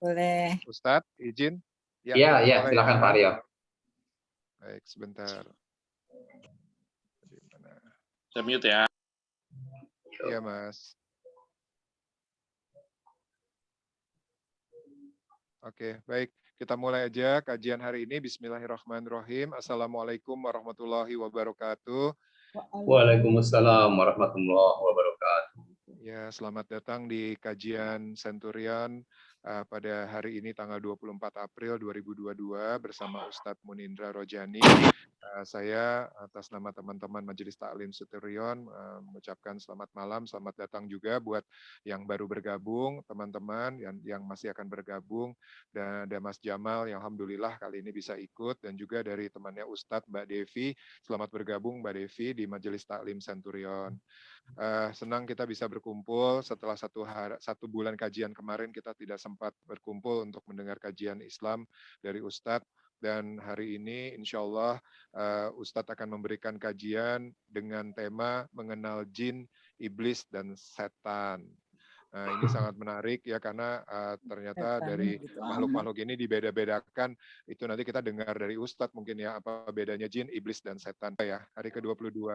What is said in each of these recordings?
Boleh. Ustadz, izin? Ya, Iya, kita iya, mulai silakan ya. Pak Aryo. Baik, sebentar. Di mana? Saya mute ya. Iya, Mas. Oke, baik. Kita mulai aja kajian hari ini. Bismillahirrahmanirrahim. Assalamualaikum warahmatullahi wabarakatuh. Waalaikumsalam warahmatullahi wabarakatuh. Ya, selamat datang di kajian Centurion pada hari ini tanggal 24 April 2022 bersama Ustadz Munindra Rojani. Saya atas nama teman-teman Majelis Taklim Centurion mengucapkan selamat malam, selamat datang juga buat yang baru bergabung, teman-teman yang masih akan bergabung, dan ada Mas Jamal yang alhamdulillah kali ini bisa ikut, dan juga dari temannya Ustadz Mbak Devi. Selamat bergabung Mbak Devi di Majelis Taklim Centurion. Senang kita bisa berkumpul setelah satu bulan kajian kemarin kita tidak sempat berkumpul untuk mendengar kajian Islam dari Ustadz, dan hari ini insya Allah Ustadz akan memberikan kajian dengan tema mengenal jin, iblis, dan setan. Ini sangat menarik ya karena ternyata dari makhluk-makhluk ini dibeda-bedakan. Itu nanti kita dengar dari Ustadz mungkin ya apa bedanya jin, iblis, dan setan ya hari ke-22.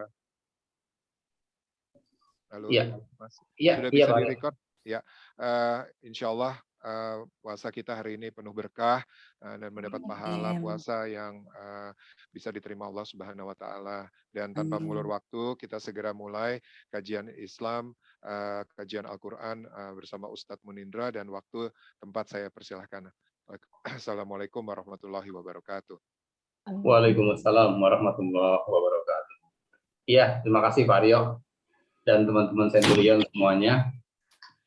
Halo, ya. Mas. Ya, Sudah iya, bisa Pak. direcord? Ya, insya Allah puasa kita hari ini penuh berkah dan mendapat pahala puasa yang bisa diterima Allah Subhanahu Wa Taala. Dan tanpa mengulur waktu, kita segera mulai kajian Islam, kajian Al-Quran bersama Ustadz Munindra, dan waktu tempat saya persilahkan. Assalamualaikum warahmatullahi wabarakatuh. Waalaikumsalam warahmatullahi wabarakatuh. Iya, terima kasih Pak Aryo dan teman-teman Centurion semuanya.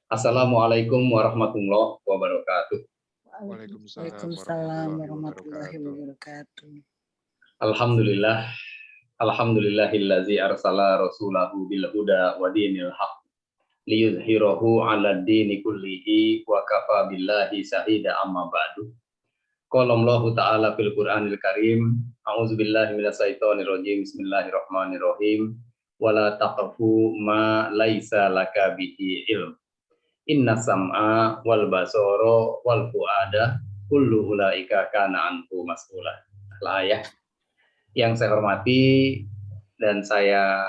Assalamualaikum warahmatullahi wabarakatuh. Waalaikumsalam warahmatullahi wabarakatuh. Alhamdulillah, alhamdulillahillazi arsala rasulahu bil huda wa dinil haq liyuzhirahu 'ala dini kullihi wa kafa billahi syahida amma ba'du. Qala Allahu ta'ala fil Qur'anil Karim, a'udzubillahi minasyaitonir rajim, bismillahirrahmanirrahim. Wala taqfu ma laisa laka bihi ilm. Inna sam'a wal basara wal fuada kullu ulaika kana anhu mas'ula. Ayah yang saya hormati dan saya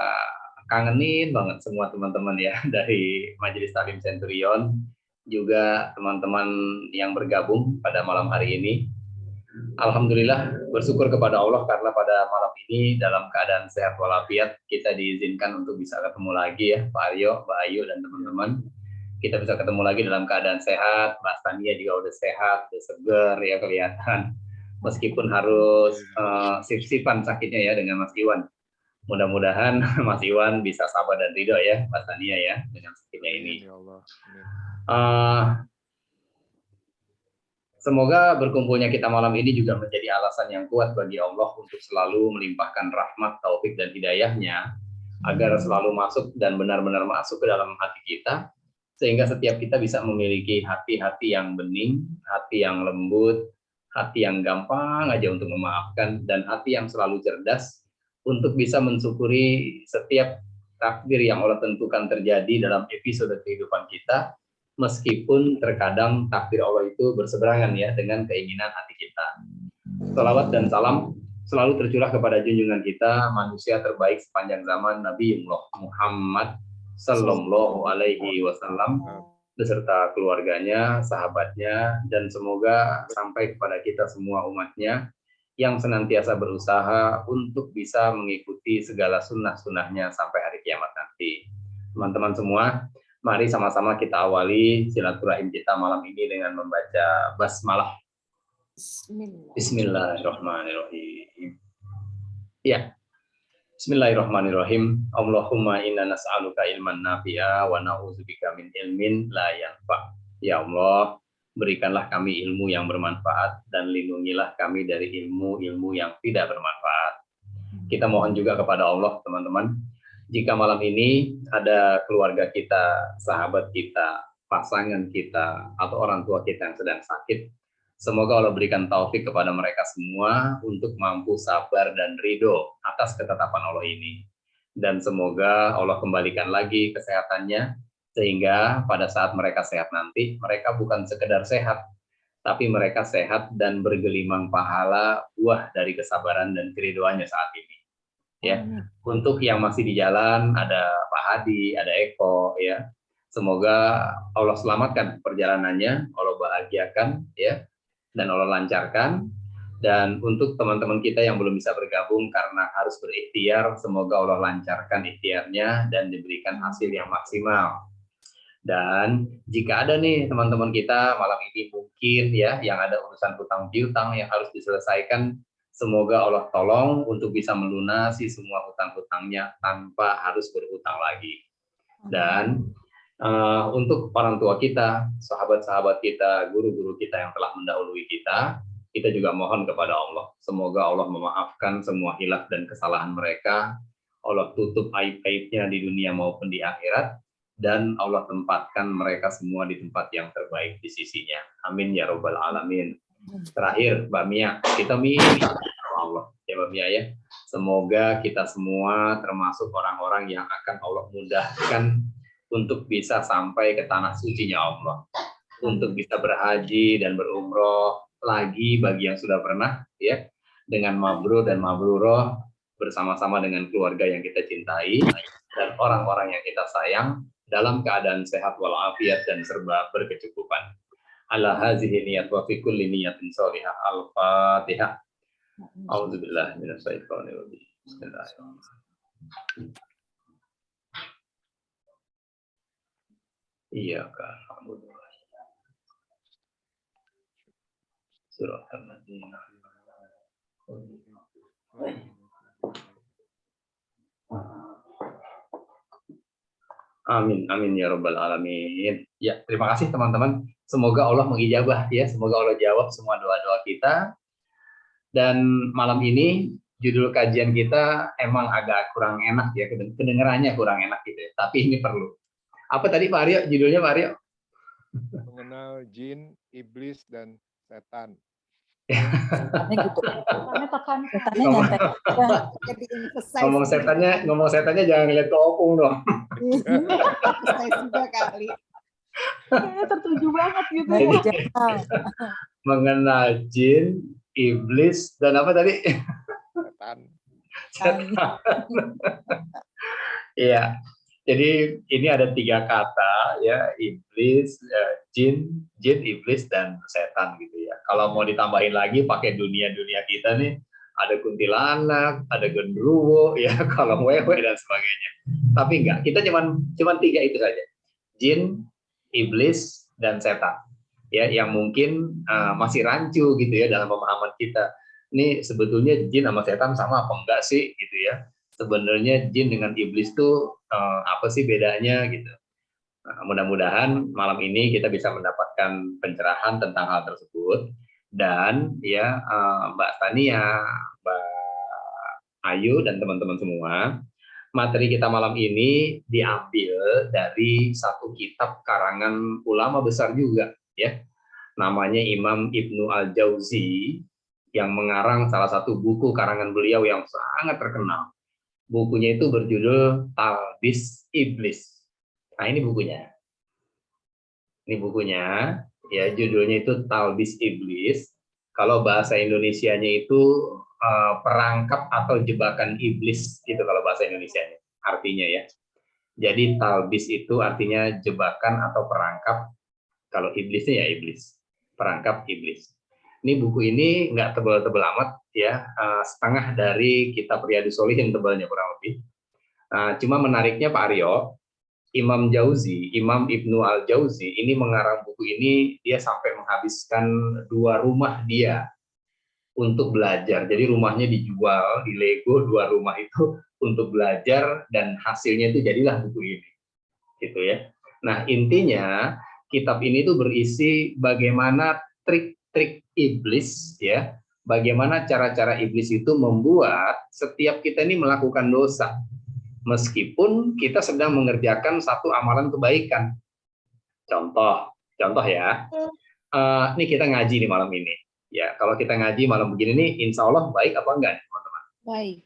kangenin banget semua teman-teman ya dari Majelis Taklim Centurion, juga teman-teman yang bergabung pada malam hari ini. Alhamdulillah, bersyukur kepada Allah karena pada malam ini dalam keadaan sehat walafiat kita diizinkan untuk bisa ketemu lagi ya Pak Aryo, Mbak Ayu, dan teman-teman. Kita bisa ketemu lagi dalam keadaan sehat. Mas Tania juga udah sehat, udah seger ya kelihatan. Meskipun harus sip-sipan sakitnya ya dengan Mas Iwan. Mudah-mudahan Mas Iwan bisa sabar dan ridho ya Mas Tania ya dengan sakitnya ini. Ya Allah. Semoga berkumpulnya kita malam ini juga menjadi alasan yang kuat bagi Allah untuk selalu melimpahkan rahmat, taufik, dan hidayahnya agar selalu masuk dan benar-benar masuk ke dalam hati kita, sehingga setiap kita bisa memiliki hati-hati yang bening, hati yang lembut, hati yang gampang aja untuk memaafkan, dan hati yang selalu cerdas untuk bisa mensyukuri setiap takdir yang Allah tentukan terjadi dalam episode kehidupan kita, meskipun terkadang takdir Allah itu berseberangan ya dengan keinginan hati kita. Shalawat dan salam selalu tercurah kepada junjungan kita, manusia terbaik sepanjang zaman, Nabi Muhammad Sallallahu Alaihi Wasallam, beserta keluarganya, sahabatnya, dan semoga sampai kepada kita semua umatnya yang senantiasa berusaha untuk bisa mengikuti segala sunnah-sunnahnya sampai hari kiamat nanti. Teman-teman semua, mari sama-sama kita awali silaturahim kita malam ini dengan membaca basmalah. Bismillahirrahmanirrahim. Ya. Bismillahirrahmanirrahim. Allahumma inna nas'aluka ilman nafi'a wa na'udzubika min ilmin la yanfa'. Ya Allah, berikanlah kami ilmu yang bermanfaat dan lindungilah kami dari ilmu-ilmu yang tidak bermanfaat. Kita mohon juga kepada Allah, teman-teman, jika malam ini ada keluarga kita, sahabat kita, pasangan kita, atau orang tua kita yang sedang sakit, semoga Allah berikan taufik kepada mereka semua untuk mampu sabar dan ridho atas ketetapan Allah ini. Dan semoga Allah kembalikan lagi kesehatannya, sehingga pada saat mereka sehat nanti, mereka bukan sekedar sehat, tapi mereka sehat dan bergelimang pahala buah dari kesabaran dan keriduannya saat ini. Ya, untuk yang masih di jalan ada Pak Hadi, ada Eko, ya. Semoga Allah selamatkan perjalanannya, Allah bahagiakan, ya, dan Allah lancarkan. Dan untuk teman-teman kita yang belum bisa bergabung karena harus berikhtiar, semoga Allah lancarkan ikhtiarnya dan diberikan hasil yang maksimal. Dan jika ada nih teman-teman kita malam ini mungkin ya yang ada urusan hutang piutang yang harus diselesaikan, semoga Allah tolong untuk bisa melunasi semua hutang-hutangnya tanpa harus berhutang lagi. Dan untuk orang tua kita, sahabat-sahabat kita, guru-guru kita yang telah mendahului kita juga mohon kepada Allah. Semoga Allah memaafkan semua hilaf dan kesalahan mereka. Allah tutup aib-aibnya di dunia maupun di akhirat. Dan Allah tempatkan mereka semua di tempat yang terbaik di sisinya. Amin ya Rabbal Alamin. Terakhir, Mbak Mia, kita minta Allah ya Mbak Mia ya. Semoga kita semua termasuk orang-orang yang akan Allah mudahkan untuk bisa sampai ke tanah sucinya Allah, untuk bisa berhaji dan berumroh lagi bagi yang sudah pernah ya, dengan mabrur dan mabruroh bersama-sama dengan keluarga yang kita cintai dan orang-orang yang kita sayang dalam keadaan sehat walafiat dan serba berkecukupan. Ala hazihi niyat wa fi kulli niyatin shalihah. Al-Fatihah. A'udzubillahi minasyaitonir rajim. Bismillahirrahmanirrahim. Iyyaka na'budu wa iyyaka nasta'in. Shiratal ladzina Amin, amin ya Rabbal Alamin. Ya, terima kasih teman-teman. Semoga Allah mengijabah ya, semoga Allah jawab semua doa-doa kita. Dan malam ini judul kajian kita emang agak kurang enak ya, kedengarannya kurang enak gitu ya. Tapi ini perlu. Apa tadi Pak Aryo? Judulnya Pak Aryo? Mengenal jin, iblis, dan setan. Ngomong setannya jangan ngeliat ke opung dong. Saya juga kali. Tertuju banget gitu. Mengenal jin, iblis, dan apa tadi? Setan. Iya. Jadi ini ada 3 kata ya, iblis, jin, iblis, dan setan gitu ya. Kalau mau ditambahin lagi pakai dunia-dunia kita nih, ada kuntilanak, ada genderuwo, ya, kalau wewe dan sebagainya. Tapi enggak, kita cuman 3 itu saja. Jin, iblis, dan setan. Ya, yang mungkin masih rancu gitu ya dalam pemahaman kita. Ini sebetulnya jin sama setan sama apa enggak sih gitu ya. Sebenarnya jin dengan iblis tuh apa sih bedanya gitu. Nah, mudah-mudahan malam ini kita bisa mendapatkan pencerahan tentang hal tersebut. Dan ya Mbak Tania, Mbak Ayu, dan teman-teman semua, materi kita malam ini diambil dari satu kitab karangan ulama besar juga ya. Namanya Imam Ibnu Al-Jauzi yang mengarang salah satu buku karangan beliau yang sangat terkenal. Bukunya itu berjudul Talbis Iblis. Nah, ini bukunya. Ini bukunya, ya, judulnya itu Talbis Iblis. Kalau bahasa Indonesianya itu perangkap atau jebakan iblis, itu kalau bahasa Indonesianya artinya ya. Jadi talbis itu artinya jebakan atau perangkap. Kalau iblisnya ya iblis, perangkap iblis. Ini buku ini nggak tebal-tebal amat ya, setengah dari kitab Riyadhus Shalihin tebalnya kurang lebih. Cuma menariknya Pak Aryo, Imam Ibnu Al-Jauzi ini mengarang buku ini, dia sampai menghabiskan 2 rumah dia untuk belajar. Jadi rumahnya dijual, dilego 2 rumah itu untuk belajar, dan hasilnya itu jadilah buku ini. Gitu ya. Nah, intinya kitab ini tuh berisi bagaimana trik-trik iblis ya. Bagaimana cara-cara iblis itu membuat setiap kita ini melakukan dosa. Meskipun kita sedang mengerjakan satu amalan kebaikan. Contoh ya. Ini kita ngaji nih malam ini. Ya, kalau kita ngaji malam begini nih, insya Allah baik apa enggak, teman-teman? Baik.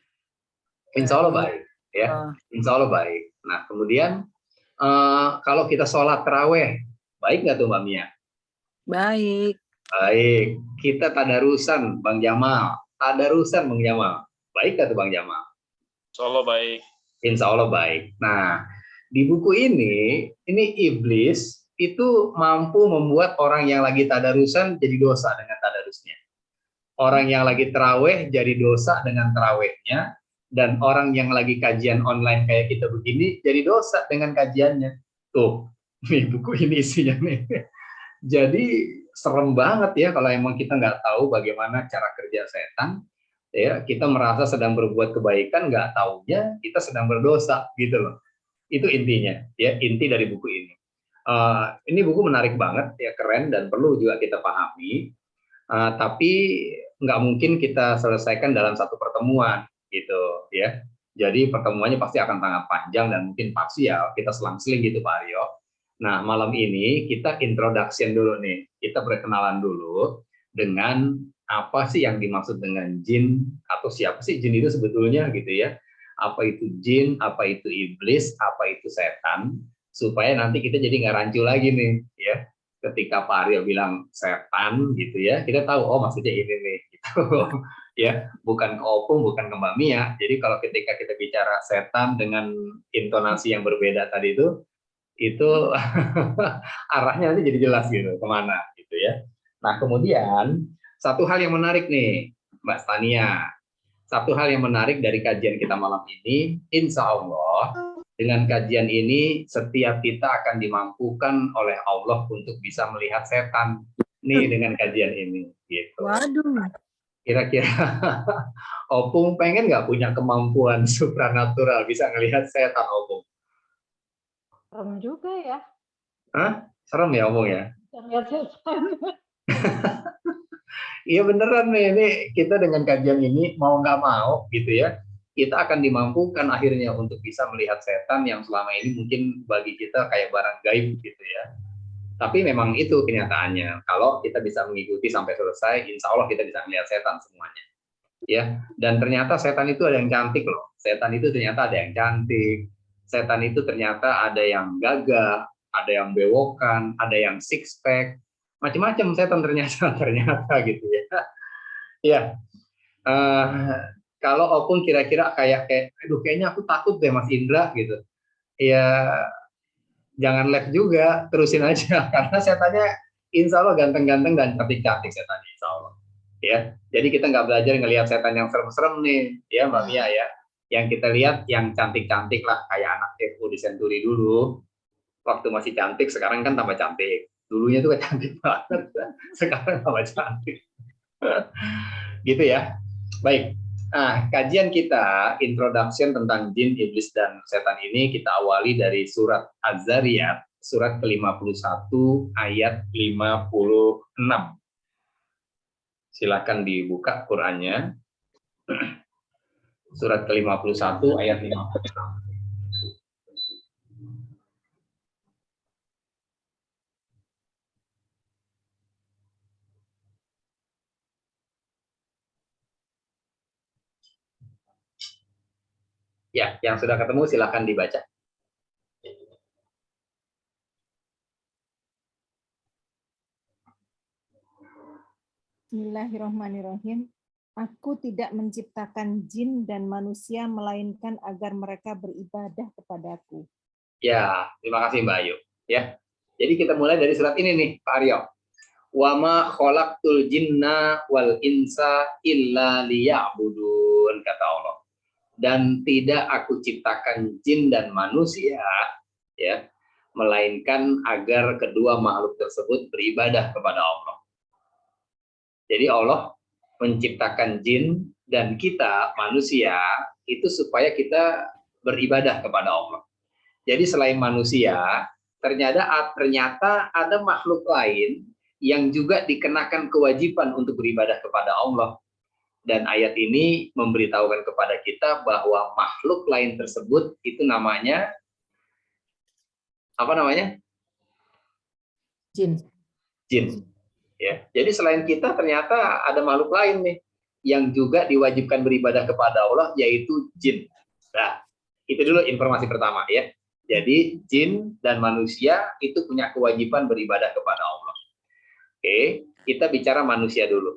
Insya Allah baik, ya. Insya Allah baik. Nah, kemudian kalau kita sholat taraweh, baik nggak tuh Mbak Mia? Baik. Baik, kita tadarusan Bang Jamal. Tadarusan Bang Jamal. Baik kata Bang Jamal. Insya Allah baik. Insya Allah baik. Nah, di buku ini iblis itu mampu membuat orang yang lagi tadarusan jadi dosa dengan tadarusnya. Orang yang lagi terawih jadi dosa dengan terawihnya. Dan orang yang lagi kajian online kayak kita begini jadi dosa dengan kajiannya. Tuh, nih buku ini isinya nih. Jadi serem banget ya kalau emang kita nggak tahu bagaimana cara kerja setan. Ya, kita merasa sedang berbuat kebaikan, nggak taunya kita sedang berdosa gitu loh. Itu intinya, ya inti dari buku ini. Ini buku menarik banget, ya keren dan perlu juga kita pahami. Tapi nggak mungkin kita selesaikan dalam satu pertemuan, gitu ya. Jadi pertemuannya pasti akan sangat panjang dan mungkin parsial. Kita selang-seling gitu Pak Aryo. Nah malam ini kita introduction dulu nih. Kita berkenalan dulu dengan apa sih yang dimaksud dengan jin atau siapa sih jin itu sebetulnya gitu ya. Apa itu jin, apa itu iblis, apa itu setan, supaya nanti kita jadi nggak rancu lagi nih ya. Ketika Pak Aryo bilang setan gitu ya, kita tahu oh maksudnya ini nih gitu ya, bukan ke Opung, bukan ke Mbak Mia. Jadi kalau ketika kita bicara setan dengan intonasi yang berbeda tadi itu arahnya nanti jadi jelas gitu kemana gitu ya. Nah kemudian satu hal yang menarik nih Mbak Stania, satu hal yang menarik dari kajian kita malam ini, insya Allah dengan kajian ini setiap kita akan dimampukan oleh Allah untuk bisa melihat setan nih dengan kajian ini gitu. Waduh. Kira-kira Opung pengen nggak punya kemampuan supranatural bisa ngelihat setan Opung? Serem juga ya. Hah? Serem ya Opung ya? Bisa lihat setan. Iya beneran nih, ini kita dengan kajian ini mau nggak mau gitu ya, kita akan dimampukan akhirnya untuk bisa melihat setan yang selama ini mungkin bagi kita kayak barang gaib gitu ya. Tapi memang itu kenyataannya. Kalau kita bisa mengikuti sampai selesai, insya Allah kita bisa melihat setan semuanya. Ya, dan ternyata setan itu ada yang cantik loh. Setan itu ternyata ada yang cantik. Setan itu ternyata ada yang gagah, ada yang bewokan, ada yang six pack, macam-macam setan ternyata gitu ya. Ya, kalau Opung kira-kira kayak aduh kayaknya aku takut deh Mas Indra gitu. Ya jangan live juga, terusin aja karena setannya insya Allah ganteng-ganteng dan cantik-cantik setannya insya Allah. Ya, jadi kita nggak belajar ngelihat setan yang serem-serem nih, ya Mbak Mia ya. Yang kita lihat yang cantik-cantik lah, kayak anak FU di Senturi dulu. Waktu masih cantik, sekarang kan tambah cantik. Dulunya tuh cantik banget, sekarang tambah cantik. Gitu ya. Baik. Nah, kajian kita introduction tentang jin, iblis, dan setan ini kita awali dari surat Az-Zariyat, surat ke-51 ayat 56. Silakan dibuka Qur'annya. Surat ke-51 ayat 56. Ya, yang sudah ketemu silakan dibaca. Bismillahirrahmanirrahim. Aku tidak menciptakan jin dan manusia melainkan agar mereka beribadah kepadaku. Ya, terima kasih Mbak Ayu. Ya, jadi kita mulai dari surat ini nih, Pak Aryo. Wa ma khalaqtul jinna wal insa illa liya'budun, kata Allah. Dan tidak aku ciptakan jin dan manusia ya melainkan agar kedua makhluk tersebut beribadah kepada Allah. Jadi Allah menciptakan jin dan kita manusia itu supaya kita beribadah kepada Allah. Jadi selain manusia ternyata ada makhluk lain yang juga dikenakan kewajiban untuk beribadah kepada Allah. Dan ayat ini memberitahukan kepada kita bahwa makhluk lain tersebut itu namanya apa namanya? Jin. Jin. Ya. Jadi selain kita ternyata ada makhluk lain nih yang juga diwajibkan beribadah kepada Allah, yaitu jin. Nah, itu dulu informasi pertama ya. Jadi jin dan manusia itu punya kewajiban beribadah kepada Allah. Oke, kita bicara manusia dulu.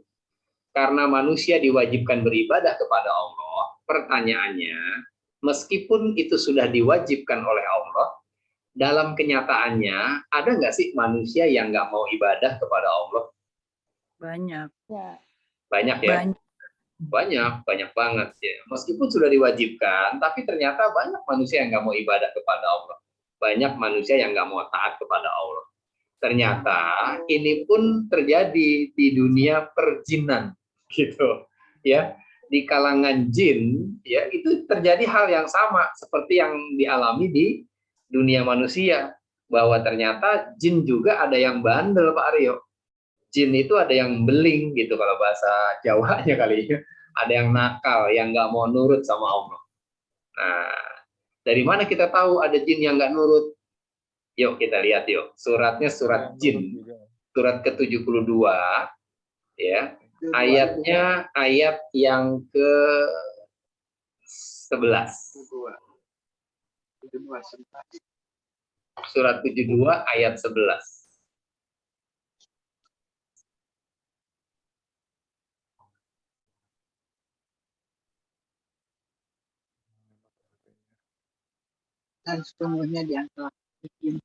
Karena manusia diwajibkan beribadah kepada Allah, pertanyaannya, meskipun itu sudah diwajibkan oleh Allah, dalam kenyataannya, ada nggak sih manusia yang nggak mau ibadah kepada Allah? Banyak. Ya. Banyak ya? Banyak. Banyak banget ya. Meskipun sudah diwajibkan, tapi ternyata banyak manusia yang nggak mau ibadah kepada Allah. Banyak manusia yang nggak mau taat kepada Allah. Ternyata ini pun terjadi di dunia perjinan, gitu ya. Di kalangan jin, ya itu terjadi hal yang sama seperti yang dialami di dunia manusia, bahwa ternyata jin juga ada yang bandel, Pak Aryo. Jin itu ada yang beling gitu kalau bahasa Jawanya kali ya. Ada yang nakal, yang nggak mau nurut sama Allah. Nah, dari mana kita tahu ada jin yang nggak nurut? Yuk kita lihat yuk. Suratnya surat jin. Surat ke-72 ya. Ayatnya ayat yang ke-11. Surat 72 ayat 11. Dan sesungguhnya di antara jin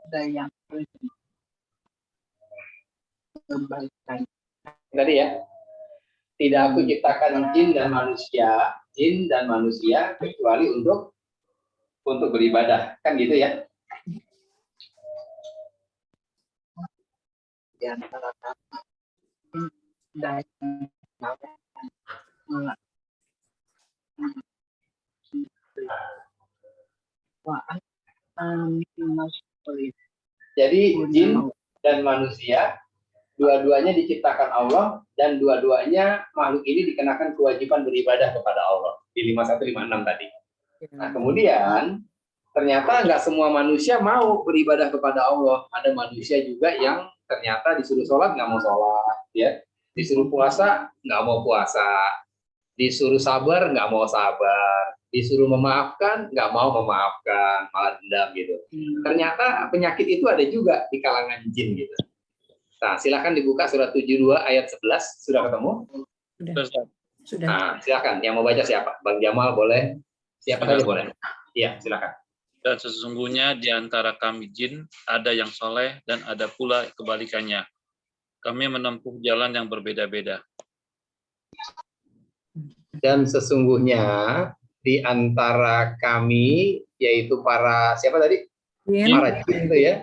ada yang kebaikan. Tadi ya, tidak aku ciptakan jin dan manusia kecuali untuk beribadah, kan gitu ya? Di antara kata dan Jadi jin dan manusia dua-duanya diciptakan Allah dan dua-duanya makhluk ini dikenakan kewajiban beribadah kepada Allah di 5156 tadi. Nah, kemudian ternyata nggak semua manusia mau beribadah kepada Allah. Ada manusia juga yang ternyata disuruh sholat nggak mau sholat, ya. Disuruh puasa nggak mau puasa, disuruh sabar nggak mau sabar, disuruh memaafkan nggak mau memaafkan, malah dendam gitu. Ternyata penyakit itu ada juga di kalangan jin gitu. Nah, silakan dibuka surat 72 ayat 11. Sudah ketemu? Sudah. Nah, silakan. Yang mau baca siapa? Bang Jamal boleh? Siapa saja boleh? Iya, silakan. Dan sesungguhnya di antara kami jin ada yang soleh dan ada pula kebalikannya. Kami menempuh jalan yang berbeda-beda. Dan sesungguhnya di antara kami, yaitu para, siapa tadi? Jin. Para jin itu ya.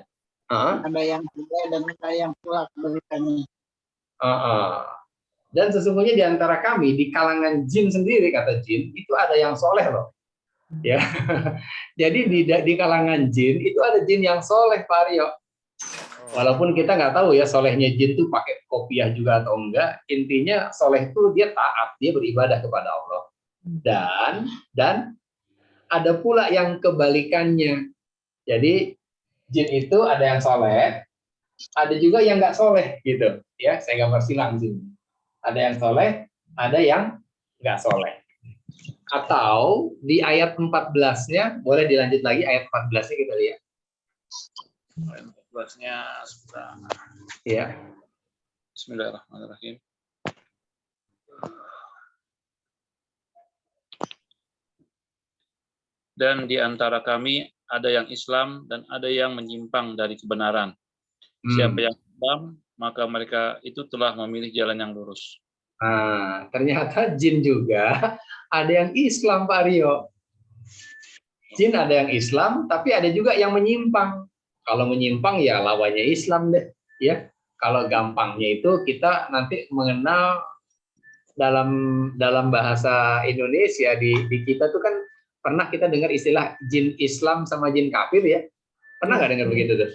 ada yang soleh dan ada yang pula kebalikannya. Dan sesungguhnya di antara kami, di kalangan jin sendiri, kata jin, itu ada yang soleh loh. Ya, jadi di kalangan jin itu ada jin yang soleh, Pak Aryo. Walaupun kita nggak tahu ya solehnya jin itu pakai kopiah juga atau enggak. Intinya soleh itu dia taat, dia beribadah kepada Allah. Dan ada pula yang kebalikannya. Jadi jin itu ada yang soleh, ada juga yang nggak soleh gitu. Ya, saya gambar silang sini. Ada yang soleh, ada yang nggak soleh. Atau di ayat 14-nya, boleh dilanjut lagi ayat 14-nya kita lihat. Ayat 14-nya sudah. Ya. Bismillahirrahmanirrahim. Dan di antara kami ada yang Islam dan ada yang menyimpang dari kebenaran. Siapa yang Islam, maka mereka itu telah memilih jalan yang lurus. Nah, ternyata jin juga ada yang Islam, Pak Aryo. Jin ada yang Islam, tapi ada juga yang menyimpang. Kalau menyimpang ya lawannya Islam deh, ya. Kalau gampangnya itu kita nanti mengenal dalam bahasa Indonesia di kita tuh kan pernah kita dengar istilah jin Islam sama jin kafir ya. Pernah nggak dengar begitu tuh?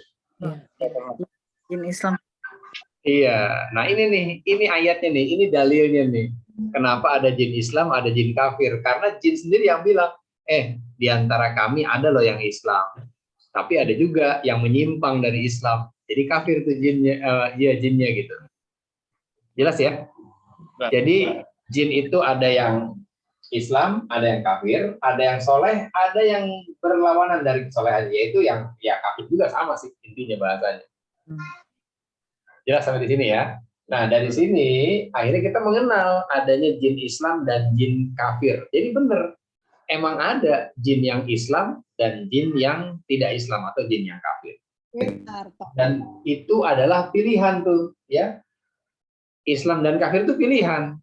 Jin Islam. Iya, nah ini ayatnya nih, ini dalilnya nih. Kenapa ada jin Islam, ada jin kafir? Karena jin sendiri yang bilang, di antara kami ada loh yang Islam, tapi ada juga yang menyimpang dari Islam. Jadi kafir tuh jinnya gitu. Jelas ya? Jadi jin itu ada yang Islam, ada yang kafir, ada yang soleh, ada yang berlawanan dari kesolehan, yaitu yang ya kafir juga sama sih intinya bahasanya. Jelas sampai di sini ya. Nah, dari sini akhirnya kita mengenal adanya jin Islam dan jin kafir. Jadi benar, emang ada jin yang Islam dan jin yang tidak Islam atau jin yang kafir. Dan itu adalah pilihan tuh, ya. Islam dan kafir itu pilihan.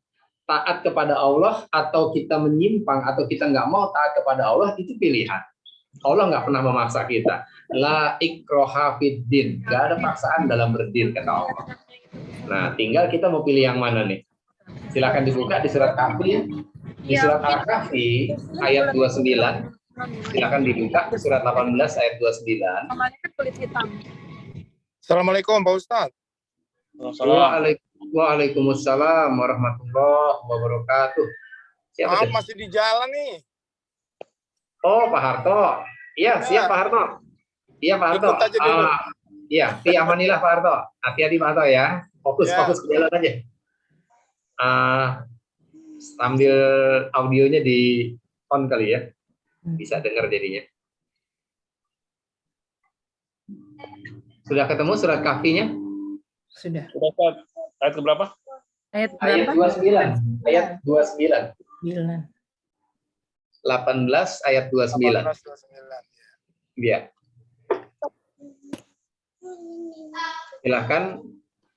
Taat kepada Allah atau kita menyimpang atau kita nggak mau taat kepada Allah itu pilihan. Allah nggak pernah memaksa kita. La ikroha fid din. Nggak ada paksaan dalam berdin, kata Allah. Nah, tinggal kita mau pilih yang mana nih. Silakan dibuka di surat Kahfi, di surat Al-Kahfi ayat 29. Silakan dibuka di surat 18 ayat 29. Assalamualaikum Pak Ustadz. Waalaikumsalam warahmatullahi wabarakatuh. Siapa Maaf, masih di jalan nih. Oh, Pak Harto. Iya, siap Pak Harto. Iya, Pak Harto. Ikut aja dulu. Iya, amanilah Pak Harto. Hati-hati Pak Harto ya. Fokus ke jalan aja. Sambil audionya di on kali ya. Bisa dengar jadinya. Sudah ketemu surat Kahfi-nya? Sudah. Ayat keberapa? Ayat Ayat berapa? 29. Ayat 29. 9. 18 ayat 29. 18, 29. Iya. Silakan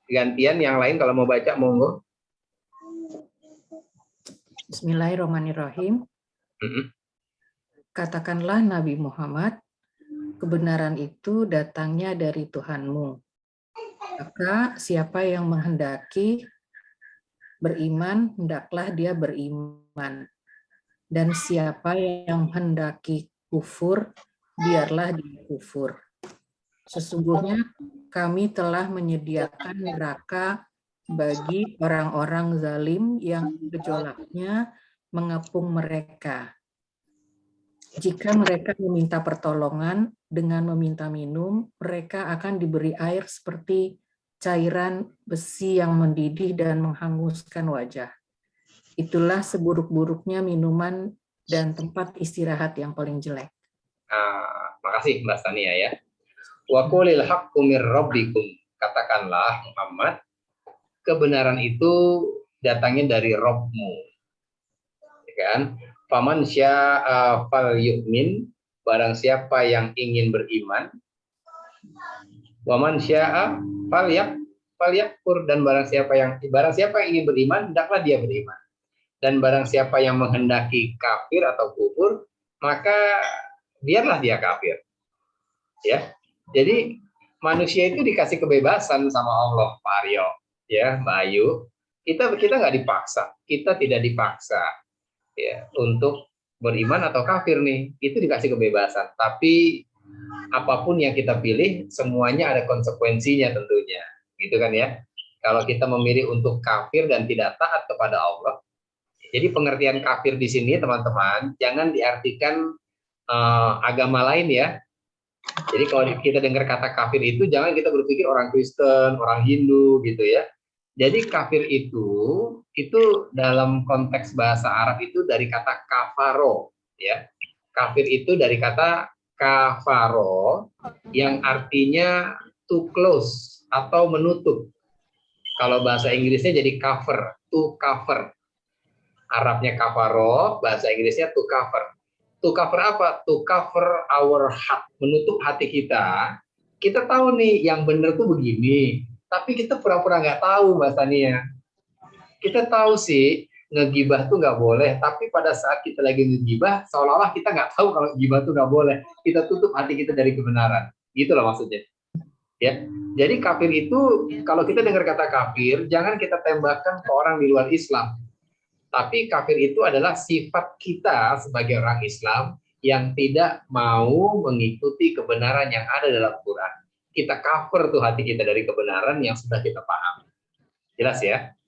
gantian yang lain kalau mau baca monggo. Bismillahirrahmanirrahim. Katakanlah Nabi Muhammad, kebenaran itu datangnya dari Tuhanmu. Maka siapa yang menghendaki beriman, hendaklah dia beriman. Dan siapa yang menghendaki kufur, biarlah dia kufur. Sesungguhnya kami telah menyediakan neraka bagi orang-orang zalim yang gejolaknya mengepung mereka. Jika mereka meminta pertolongan dengan meminta minum, mereka akan diberi air seperti cairan besi yang mendidih dan menghanguskan wajah. Itulah seburuk-buruknya minuman dan tempat istirahat yang paling jelek. Makasih Mbak Tania ya. Wa qulil haqqu mir rabbikum. Katakanlah Muhammad, kebenaran itu datangnya dari Rabbmu. Ya kan? Faman syaa falyu'min, barang siapa yang ingin beriman. Waman syaa falyakfur, dan barang siapa yang ingin beriman, hendaklah dia beriman. Dan barang siapa yang menghendaki kafir atau kufur, maka biarlah dia kafir. Ya. Jadi manusia itu dikasih kebebasan sama Allah, Pak Aryo, ya, Mbak Ayu. Kita nggak dipaksa, kita tidak dipaksa ya untuk beriman atau kafir nih. Itu dikasih kebebasan. Tapi apapun yang kita pilih, semuanya ada konsekuensinya tentunya, gitu kan ya. Kalau kita memilih untuk kafir dan tidak taat kepada Allah, jadi pengertian kafir di sini teman-teman jangan diartikan agama lain ya. Jadi kalau kita dengar kata kafir itu jangan kita berpikir orang Kristen, orang Hindu gitu ya. Jadi kafir itu dalam konteks bahasa Arab itu dari kata kafaro ya. Kafir itu dari kata kafaro yang artinya to close atau menutup. Kalau bahasa Inggrisnya jadi cover, to cover. Arabnya kafaro, bahasa Inggrisnya to cover. To cover apa? To cover our heart, menutup hati kita. Kita tahu nih yang benar tuh begini, tapi kita pura-pura nggak tahu, Mbak Tania. Kita tahu sih ngegibah tuh nggak boleh, tapi pada saat kita lagi ngegibah, seolah-olah kita nggak tahu kalau gibah tuh nggak boleh. Kita tutup hati kita dari kebenaran. Gitu loh maksudnya. Ya, jadi kafir itu kalau kita dengar kata kafir, jangan kita tembakkan ke orang di luar Islam. Tapi kafir itu adalah sifat kita sebagai orang Islam yang tidak mau mengikuti kebenaran yang ada dalam Quran. Kita cover tuh hati kita dari kebenaran yang sudah kita paham. Jelas ya?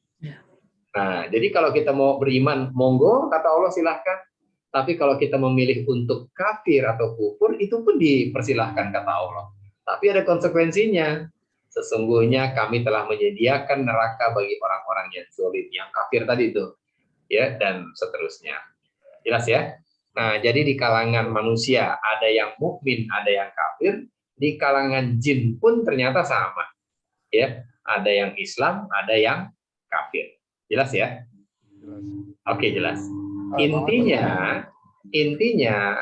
Nah, jadi kalau kita mau beriman, monggo, kata Allah silahkan. Tapi kalau kita memilih untuk kafir atau kufur, itu pun dipersilahkan, kata Allah. Tapi ada konsekuensinya. Sesungguhnya kami telah menyediakan neraka bagi orang-orang yang zalim, yang kafir tadi itu. Ya, dan seterusnya. Jelas ya? Nah, jadi di kalangan manusia ada yang mukmin, ada yang kafir. Di kalangan jin pun ternyata sama. Ya, ada yang Islam, ada yang kafir. Jelas ya? Jelas. Oke, jelas. Intinya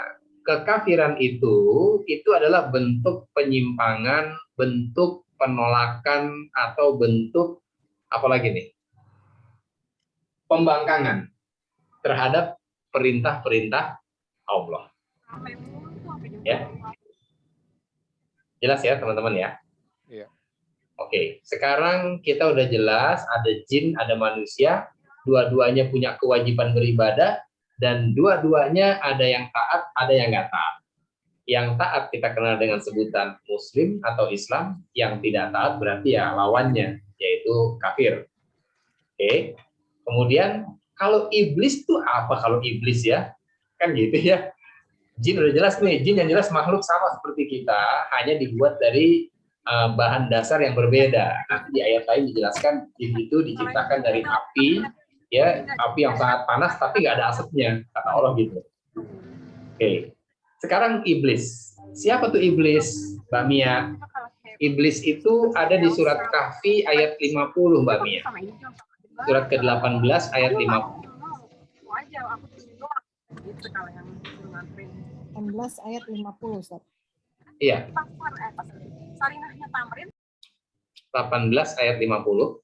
kekafiran itu adalah bentuk penyimpangan, bentuk penolakan, atau bentuk apa lagi nih? Pembangkangan terhadap perintah-perintah Allah. Ya. Jelas ya, teman-teman ya? Iya. Oke, sekarang kita udah jelas ada jin, ada manusia, dua-duanya punya kewajiban beribadah, dan dua-duanya ada yang taat, ada yang nggak taat. Yang taat kita kenal dengan sebutan Muslim atau Islam, yang tidak taat berarti ya lawannya, yaitu kafir. Oke, kemudian kalau iblis itu apa kalau iblis ya? Kan gitu ya. Jin udah jelas nih, jin yang jelas makhluk sama seperti kita, hanya dibuat dari bahan dasar yang berbeda. Nanti di ayat lain dijelaskan jin itu diciptakan dari api, ya, api yang sangat panas tapi nggak ada asapnya, kata Allah gitu. Oke, sekarang iblis. Siapa tuh iblis, Mbak Mia? Iblis itu ada di surat Kahfi ayat 50, Mbak Mia. Surat ke-18 ayat 50. 18 ayat 50, Ustaz. Iya. 18 ayat 50.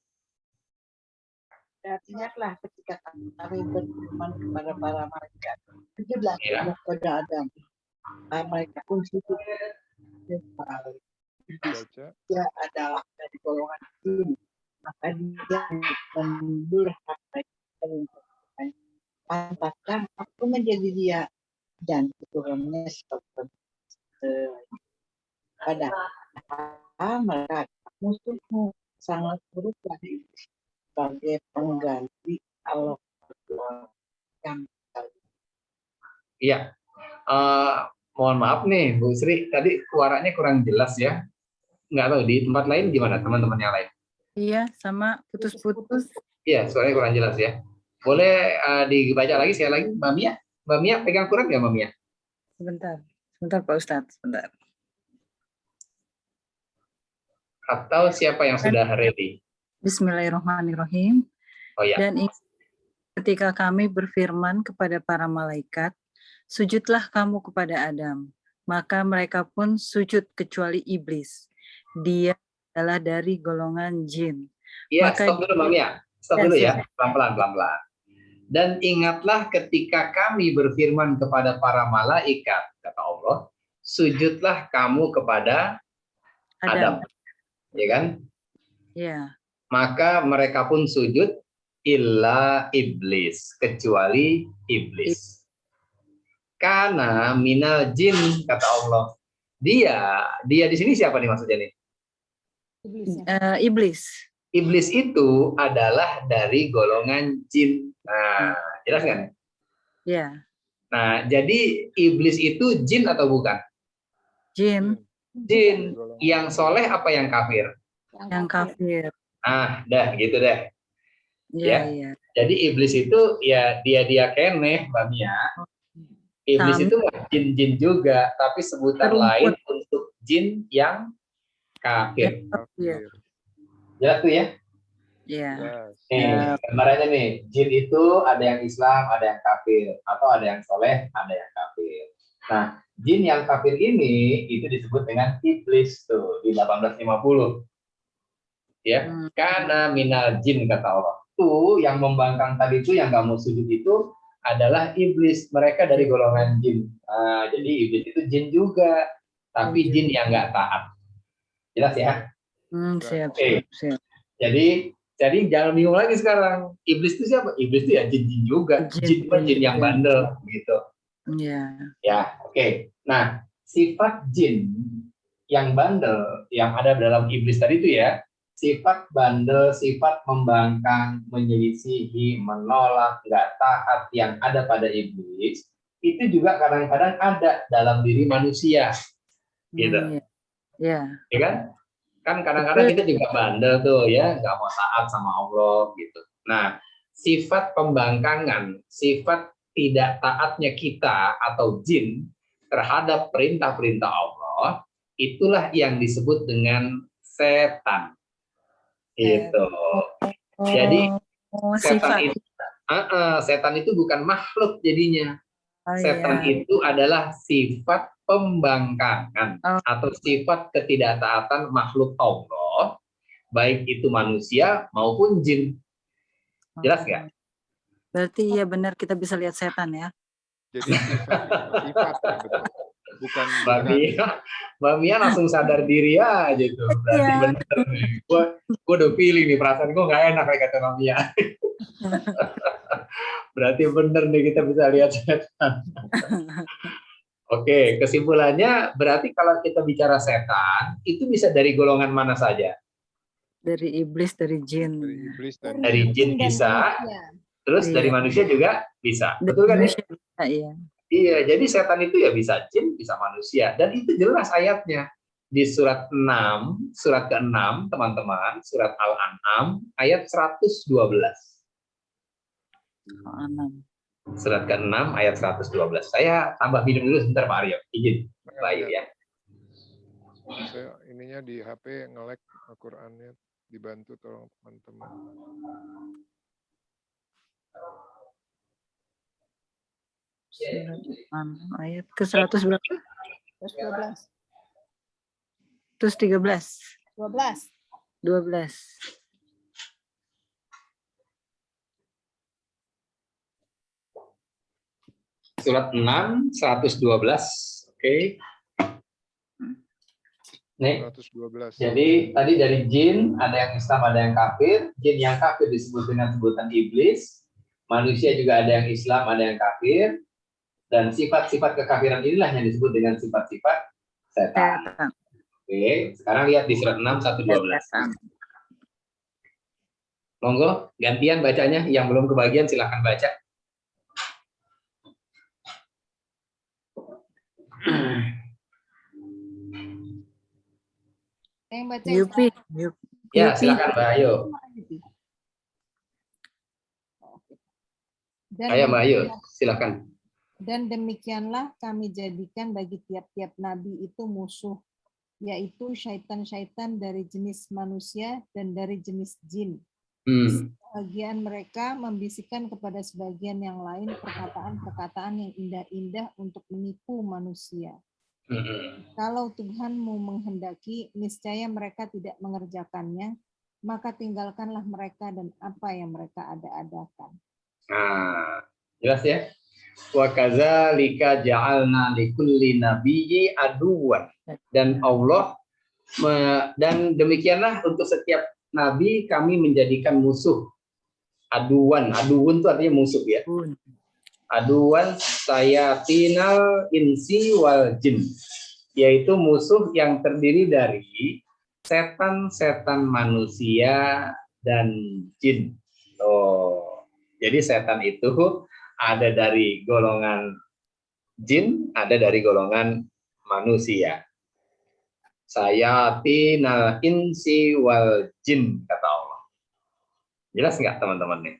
Dan ingatlah ketika kami berfirman kepada para malaikat, sujudlah kepada Adam. Mereka pun sujud. Baca. Dia adalah dari golongan jin, maka dia mendurhakai pantaskan aku menjadi dia dan keturunannya seperti pada mereka musuhmu sangat buruk dari sebagai pengganti Allah yang Iya. Mohon maaf nih, Bu Sri, tadi suaranya kurang jelas ya. Nggak tahu di tempat lain gimana, teman-teman yang lain? Iya, sama putus-putus. Iya, suaranya kurang jelas ya. Boleh dibaca lagi, sekali lagi, Mbak Mia. Mbak Mia pegang Quran nggak, Mbak Mia? Sebentar Pak Ustadz, sebentar. Atau siapa yang sudah ready? Bismillahirrahmanirrahim. Oh ya. Dan ketika kami berfirman kepada para malaikat, sujudlah kamu kepada Adam. Maka mereka pun sujud kecuali iblis. Dia adalah dari golongan jin. Iya, Maka stop dulu Mbak Mia. Stop dulu ya, pelan-pelan. Dan ingatlah ketika kami berfirman kepada para malaikat, kata Allah, sujudlah kamu kepada Adam. Ya kan? Ya. Maka mereka pun sujud illa iblis, kecuali iblis. Karena minal jin, kata Allah. Dia di sini siapa nih maksudnya nih? Iblis. Iblis itu adalah dari golongan jin. Nah, jelas kan? Ya. Nah, jadi iblis itu jin atau bukan? Jin. Jin. Yang soleh apa yang kafir? Yang kafir. Ah, dah gitu deh. Ya. Jadi iblis itu ya dia keneh, Mbak Mia. Iblis itu nggak jin-jin juga, tapi sebutan lain untuk jin yang kafir. Jelas tuh ya? Iya. Gambarannya nih, jin itu ada yang Islam, ada yang kafir, atau ada yang soleh, ada yang kafir. Nah, jin yang kafir ini itu disebut dengan iblis tuh di 1850. Ya, karena minal jin kata Allah. Tuh yang membangkang tadi itu yang nggak mau sujud itu adalah iblis. Mereka dari golongan jin. Nah, jadi iblis itu jin juga, tapi jin yang nggak taat. Jelas ya? Siap. Jadi jangan bingung lagi sekarang. Iblis itu siapa? Iblis itu ya jin juga. Jin yang bandel gitu. Iya. Ya, oke. Nah, sifat jin yang bandel yang ada dalam iblis tadi itu ya, sifat bandel, sifat membangkang, menyelisihi, menolak, nggak taat yang ada pada iblis, itu juga kadang-kadang ada dalam diri manusia. Gitu. Iya. Ya kan? Kan kadang-kadang kita juga bandel tuh ya, nggak mau taat sama Allah gitu. Nah, sifat pembangkangan, sifat tidak taatnya kita atau jin terhadap perintah-perintah Allah, itulah yang disebut dengan setan. Gitu. Jadi Sifat. setan itu bukan makhluk jadinya. Oh, Setan iya. itu adalah sifat pembangkangan Oh. atau sifat ketidaktaatan makhluk Allah, baik itu manusia maupun jin. Jelas nggak? Berarti iya benar kita bisa lihat setan ya. Jadi sifat ya, betul. Bukan Mbak Mia langsung sadar diri aja tuh. Berarti Iya. bener nih. Gue udah feeling nih, perasaan gue nggak enak kayak kata Mbak Mia. Berarti bener nih kita bisa lihat setan. Oke, kesimpulannya berarti kalau kita bicara setan, itu bisa dari golongan mana saja? Dari iblis, dari jin. dari iblis dan Dari jin dan bisa, manusia. terus dari Iya. manusia juga bisa. Dari Betul kan ya? manusia bisa, iya. Iya, jadi setan itu ya bisa jin, bisa manusia. Dan itu jelas ayatnya. Di surat 6, surat ke-6, teman-teman, surat Al-An'am, ayat 112. Surat ke-6, ayat 112. Saya tambah minum dulu sebentar, Pak Aryo. Izin, Pak Aryo ya. saya ininya di HP nge-lag Al-Qur'annya, dibantu tolong teman-teman. Ayat ke 100 berapa? 12. Terus 13. 12. 12. Surat 6, 112. Oke. Nih. 112. Jadi tadi dari jin, ada yang Islam, ada yang kafir. Jin yang kafir disebut dengan sebutan iblis. Manusia juga ada yang Islam, ada yang kafir. Dan sifat-sifat kekafiran inilah yang disebut dengan sifat-sifat setan. Oke, sekarang lihat di surat 6, 112. Monggo, gantian bacanya. Yang belum kebagian silahkan baca. Yang baca Yupi. Ya, silakan Mbak Ayu. Ayo Mbak Ayu, silakan. Dan demikianlah kami jadikan bagi tiap-tiap nabi itu musuh, yaitu syaitan-syaitan dari jenis manusia dan dari jenis jin. Sebagian mereka membisikkan kepada sebagian yang lain perkataan-perkataan yang indah-indah untuk menipu manusia. Kalau Tuhanmu menghendaki, niscaya mereka tidak mengerjakannya, maka tinggalkanlah mereka dan apa yang mereka ada-adakan. Nah, jelas ya? Wa kadzalika ja'alna likulli nabiyyi aduwan. Dan Allah dan demikianlah untuk setiap nabi kami menjadikan musuh. Aduwan itu artinya musuh ya. Aduwan sayatinal insi wal jin, yaitu musuh yang terdiri dari setan-setan manusia dan jin. Jadi setan itu ada dari golongan jin, ada dari golongan manusia. Sayatinal insi wal jin, kata Allah. Jelas nggak teman-teman nih?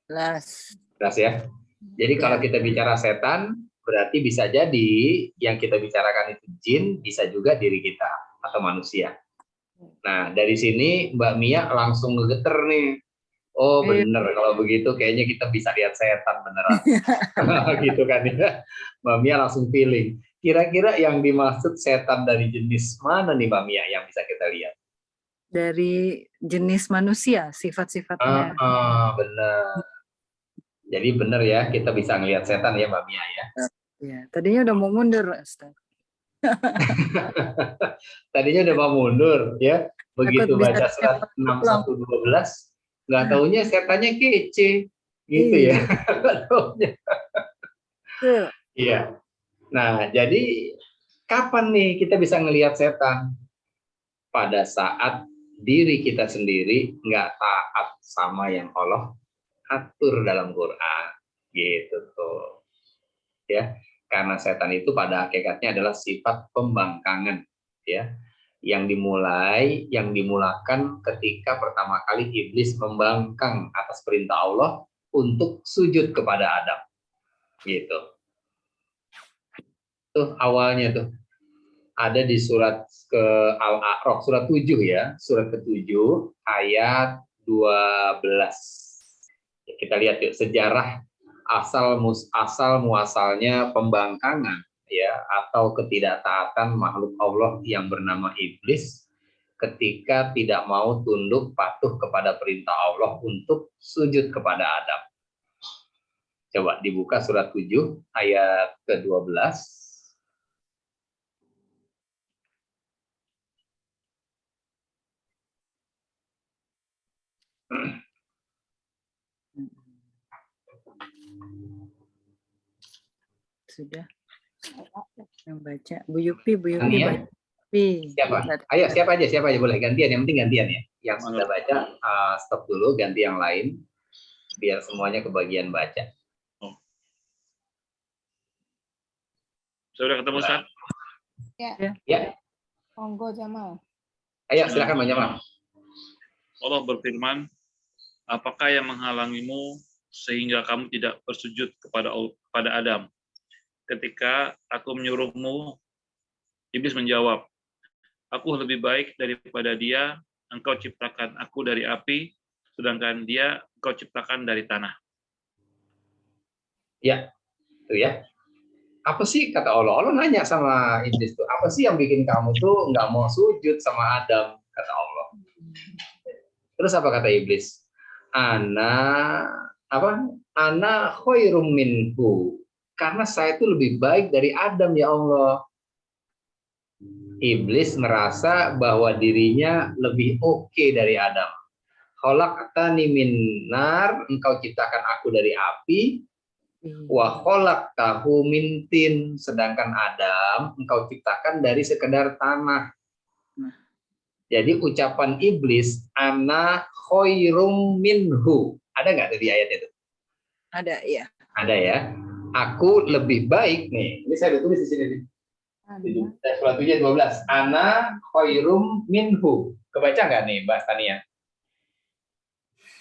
Jelas. Jelas ya? Jadi kalau kita bicara setan, berarti bisa jadi yang kita bicarakan itu jin, bisa juga diri kita atau manusia. Nah, dari sini Mbak Mia langsung ngegeter nih. Oh bener, kalau begitu kayaknya kita bisa lihat setan beneran. Gitu kan ya. Mbak Mia langsung feeling. Kira-kira yang dimaksud setan dari jenis mana nih Mbak Mia yang bisa kita lihat? Dari jenis manusia, sifat-sifatnya. Bener. Jadi bener ya, kita bisa ngelihat setan ya Mbak Mia ya. Ya, tadinya udah mau mundur, Ustaz. Tadinya udah mau mundur ya. Begitu baca surat 6:1-12, nggak taunya setannya kece gitu ya. Iya. Nah, jadi kapan nih kita bisa ngelihat setan? Pada saat diri kita sendiri nggak taat sama yang Allah atur dalam Quran, gitu tuh, ya. Karena setan itu pada hakikatnya adalah sifat pembangkangan, ya, yang dimulakan ketika pertama kali iblis membangkang atas perintah Allah untuk sujud kepada Adam, gitu. Tuh awalnya tuh. ada di surat ke Al-A'raf, surat 7 ya, surat ke-7 ayat 12. Kita lihat yuk sejarah asal muasalnya pembangkangan ya atau ketidaktaatan makhluk Allah yang bernama iblis ketika tidak mau tunduk patuh kepada perintah Allah untuk sujud kepada Adam. Coba dibuka surat 7 ayat ke-12. Sudah. Yang baca Bu Yupi Tania? baca. Yupi. Siapa? Ayo siapa aja boleh gantian, yang penting gantian ya. Yang sudah baca stop dulu, ganti yang lain biar semuanya kebagian baca. Sudah ketemu Ustaz? Ya. Monggo Jamal. Ayo silakan Bang Jamal. Allah berfirman, apakah yang menghalangimu sehingga kamu tidak bersujud kepada Adam? Ketika aku menyuruhmu, iblis menjawab, aku lebih baik daripada dia, engkau ciptakan aku dari api, sedangkan dia engkau ciptakan dari tanah. Ya, itu ya. Apa sih kata Allah? Allah nanya sama iblis tuh, apa sih yang bikin kamu tuh nggak mau sujud sama Adam? Kata Allah. Terus apa kata iblis? Ana khairum minhu. Karena saya itu lebih baik dari Adam ya Allah. Iblis merasa bahwa dirinya lebih oke dari Adam. Khalaqtani min nar, engkau ciptakan aku dari api. Wa khalaqtahu min tin, sedangkan Adam engkau ciptakan dari sekedar tanah. Jadi ucapan iblis ana khairum minhu. Ada nggak dari ayat itu? Ada ya. Ada ya. Aku lebih baik nih. Ini saya tulis di sini nih. Surat 7 12. Ana khairum minhu. Kebaca nggak nih Mbak Tania?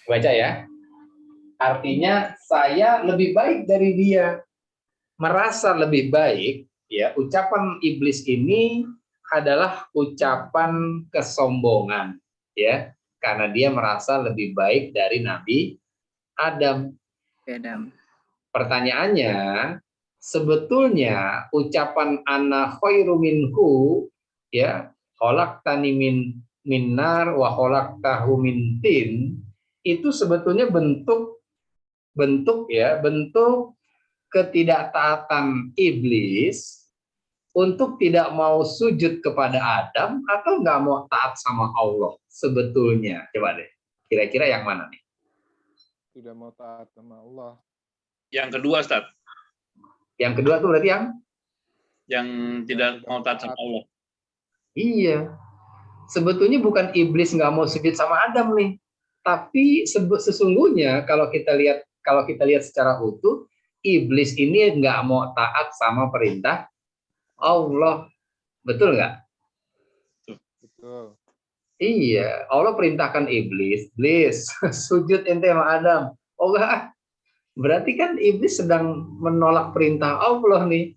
Kebaca ya. Artinya saya lebih baik dari dia. Merasa lebih baik ya. Ucapan iblis ini adalah ucapan kesombongan ya. Karena dia merasa lebih baik dari Nabi Adam. Pertanyaannya, sebetulnya ucapan ana khairu minhu ya, khalaqtani min nar wa khalaqtahu min tin, itu sebetulnya bentuk ketidaktaatan iblis untuk tidak mau sujud kepada Adam atau nggak mau taat sama Allah sebetulnya. Coba deh, kira-kira yang mana nih? Tidak mau taat sama Allah. Yang kedua, Ustaz. Yang kedua tuh berarti yang tidak mau taat sama Allah. Iya. Sebetulnya bukan iblis nggak mau sujud sama Adam nih. Tapi sesungguhnya kalau kita lihat secara utuh, iblis ini nggak mau taat sama perintah Allah. Betul nggak? Betul. Iya, Allah perintahkan iblis sujud ente sama Adam. Oh enggak. Berarti kan iblis sedang menolak perintah Allah nih.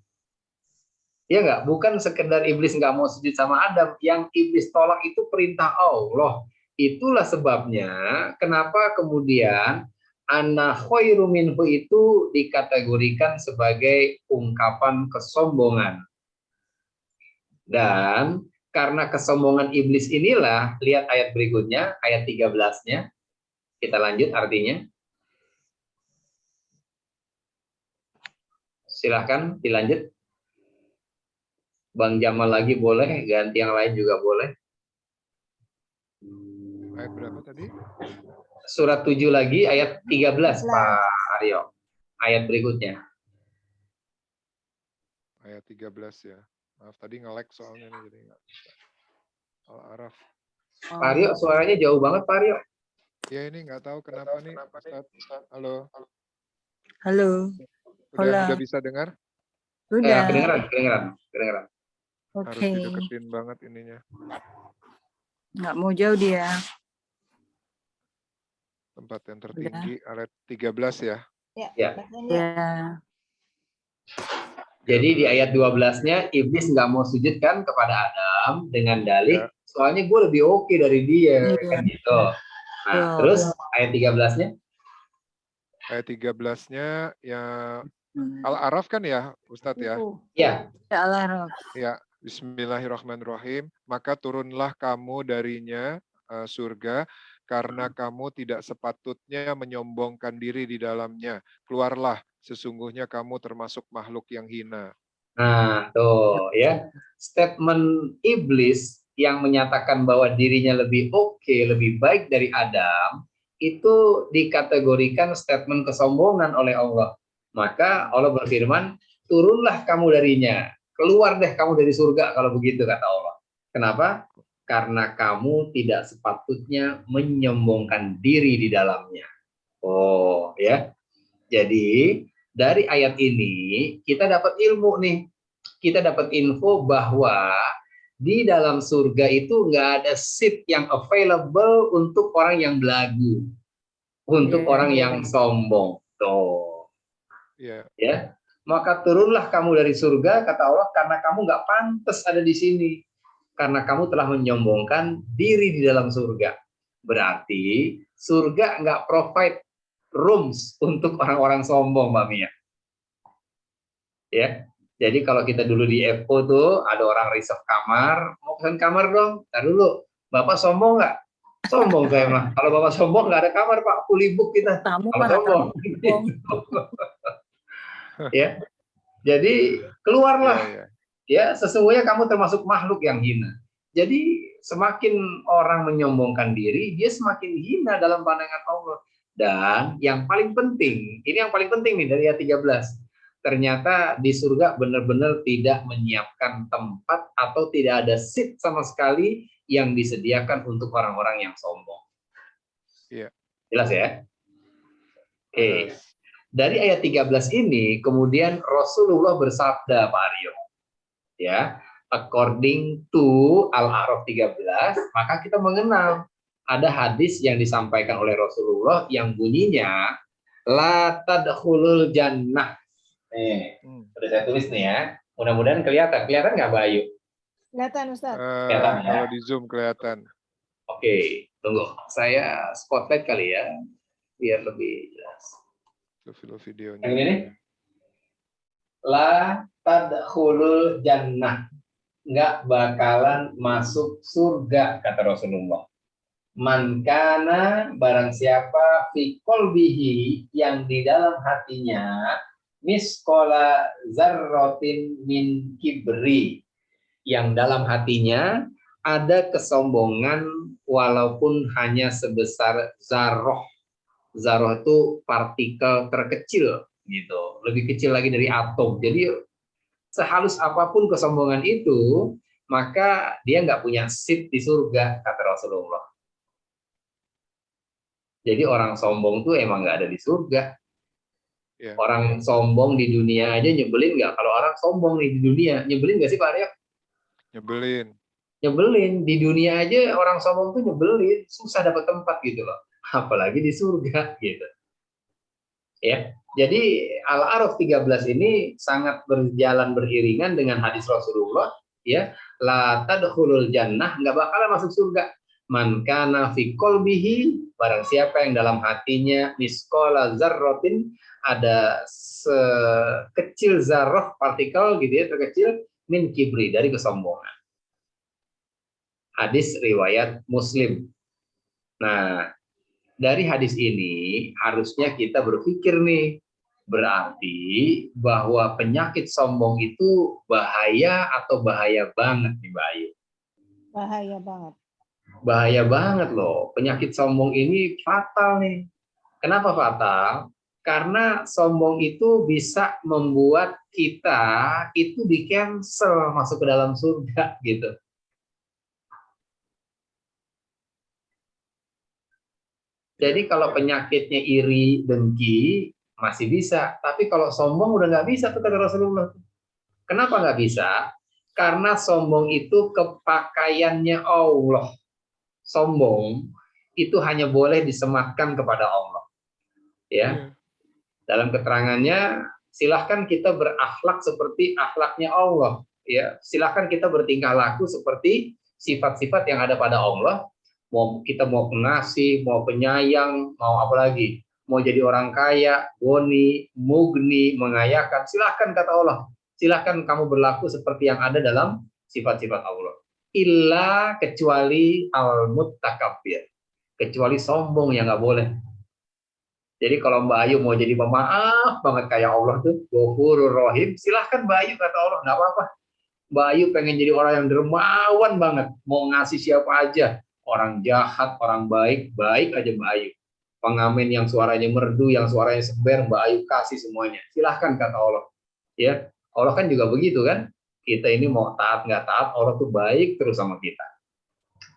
Ya enggak? Bukan sekedar iblis nggak mau sujud sama Adam. Yang iblis tolak itu perintah Allah. Itulah sebabnya kenapa kemudian ana khairu minhu itu dikategorikan sebagai ungkapan kesombongan. Dan karena kesombongan iblis inilah, lihat ayat berikutnya, ayat 13-nya. Kita lanjut artinya. Silahkan dilanjut. Bang Jamal lagi boleh, ganti yang lain juga boleh. Ayat berapa tadi? Surat 7 lagi, ayat 13, Pak Aryo. Ayat berikutnya. Ayat 13 ya. Maaf, tadi nge-lag soalnya nih, jadi nggak bisa. Al-Araf. Pak Aryo, suaranya jauh banget, Pak Aryo. Ya ini nggak tahu kenapa nih, Ustaz. Halo. Halo. Udah bisa dengar? Sudah. Kedengeran. Harus dideketin banget ininya. Nggak mau jauh dia. Tempat yang tertinggi, ayat 13 ya. Ya. Ya. Jadi di ayat 12-nya iblis nggak mau sujud kan kepada Adam dengan dalih, soalnya gue lebih oke dari dia, Iya. kan gitu. Nah, Betul. terus ayat 13-nya? Ayat 13-nya ya Al-A'raf kan ya, Ustadz ya? Ya. Ya Allah. Ya, Bismillahirrahmanirrahim. Maka turunlah kamu darinya, surga, karena kamu tidak sepatutnya menyombongkan diri di dalamnya. Keluarlah, sesungguhnya kamu termasuk makhluk yang hina. Nah, tuh ya. Statement iblis yang menyatakan bahwa dirinya lebih oke, lebih baik dari Adam, itu dikategorikan statement kesombongan oleh Allah. Maka Allah berfirman, turunlah kamu darinya, keluar deh kamu dari surga kalau begitu, kata Allah. Kenapa? Karena kamu tidak sepatutnya menyombongkan diri di dalamnya. Oh ya, jadi dari ayat ini kita dapat ilmu nih, kita dapat info bahwa di dalam surga itu nggak ada seat yang available untuk orang yang belagu, untuk orang yang sombong. Tuh. Ya, maka turunlah kamu dari surga, kata Allah, karena kamu nggak pantas ada di sini, karena kamu telah menyombongkan diri di dalam surga. Berarti surga nggak provide rooms untuk orang-orang sombong, Mbak Mia. Ya, jadi kalau kita dulu di FO tuh ada orang reserve kamar, mau pesan kamar dong, ntar dulu, Bapak sombong nggak? Sombong saya mah. Kalau Bapak sombong nggak ada kamar Pak, fully book kita. Tamu Kalau mana sombong. Ya, jadi keluarlah. Ya, sesungguhnya kamu termasuk makhluk yang hina. Jadi semakin orang menyombongkan diri, dia semakin hina dalam pandangan Allah. Dan yang paling penting, ini yang paling penting nih dari ayat 13. Ternyata di surga benar-benar tidak menyiapkan tempat atau tidak ada seat sama sekali yang disediakan untuk orang-orang yang sombong. Iya. Jelas ya? Oke. Dari ayat 13 ini kemudian Rasulullah bersabda, Pak Aryo. Ya, according to Al-A'raf 13, maka kita mengenal ada hadis yang disampaikan oleh Rasulullah yang bunyinya la tadkhulul jannah. Nih, udah saya tulis nih ya. Mudah-mudahan kelihatan nggak, Mbak Ayu? Kelihatan, Ustaz. Kelihatan ya? Kalau di Zoom kelihatan. Oke, tunggu. Saya spotlight kali ya, biar lebih jelas. Videonya. Yang ini nih. La tadkhulul jannah. Nggak bakalan masuk surga, kata Rasulullah. Man kana, barang siapa, fi qalbihi, yang di dalam hatinya, misqala zarrotin min kibri, yang dalam hatinya ada kesombongan walaupun hanya sebesar zarroh. Zarroh itu partikel terkecil gitu, lebih kecil lagi dari atom. Jadi sehalus apapun kesombongan itu, maka dia nggak punya seat di surga, kata Rasulullah. Jadi orang sombong tuh emang nggak ada di surga. Orang sombong di dunia aja nyebelin nggak? Kalau orang sombong nih di dunia, nyebelin nggak sih Pak Arya? Nyebelin. Nyebelin. Di dunia aja orang sombong tuh nyebelin, susah dapat tempat gitu loh. Apalagi di surga gitu. Ya. Jadi Al-A'raf 13 ini sangat berjalan beriringan dengan hadis Rasulullah, ya. La tadkhulul jannah, nggak bakalan masuk surga. Man kana fi qalbihi, barang siapa yang dalam hatinya misqala zarratin, ada sekecil zarrah partikel gitu ya, terkecil, min kibri, dari kesombongan. Hadis riwayat Muslim. Nah, dari hadis ini harusnya kita berpikir nih, berarti bahwa penyakit sombong itu bahaya atau bahaya banget nih Mbak Ayu? Bahaya banget. Bahaya banget loh, penyakit sombong ini fatal nih. Kenapa fatal? Karena sombong itu bisa membuat kita itu di-cancel masuk ke dalam surga gitu. Jadi kalau penyakitnya iri, dengki, masih bisa. Tapi kalau sombong udah nggak bisa tuh, kata Rasulullah. Kenapa nggak bisa? Karena sombong itu kepakaiannya Allah. Sombong itu hanya boleh disematkan kepada Allah. Ya. Dalam keterangannya, silahkan kita berakhlak seperti akhlaknya Allah. Ya, silahkan kita bertingkah laku seperti sifat-sifat yang ada pada Allah. Kita mau pengasih, mau penyayang, mau apa lagi? Mau jadi orang kaya, goni, mugni, mengayakan. Silahkan kata Allah. Silahkan kamu berlaku seperti yang ada dalam sifat-sifat Allah. Illa kecuali al-muttakabbir. Kecuali sombong yang nggak boleh. Jadi kalau Mbak Ayu mau jadi pemaaf banget kayak Allah tuh, Ghafurur Rahim, silahkan Mbak Ayu kata Allah, nggak apa-apa. Mbak Ayu pengen jadi orang yang dermawan banget, mau ngasih siapa aja, orang jahat, orang baik, baik aja Mbak Ayu. Pengamen yang suaranya merdu, yang suaranya sember, Mbak Ayu kasih semuanya. Silahkan kata Allah. Ya, Allah kan juga begitu kan. Kita ini mau taat nggak taat, Allah tuh baik terus sama kita.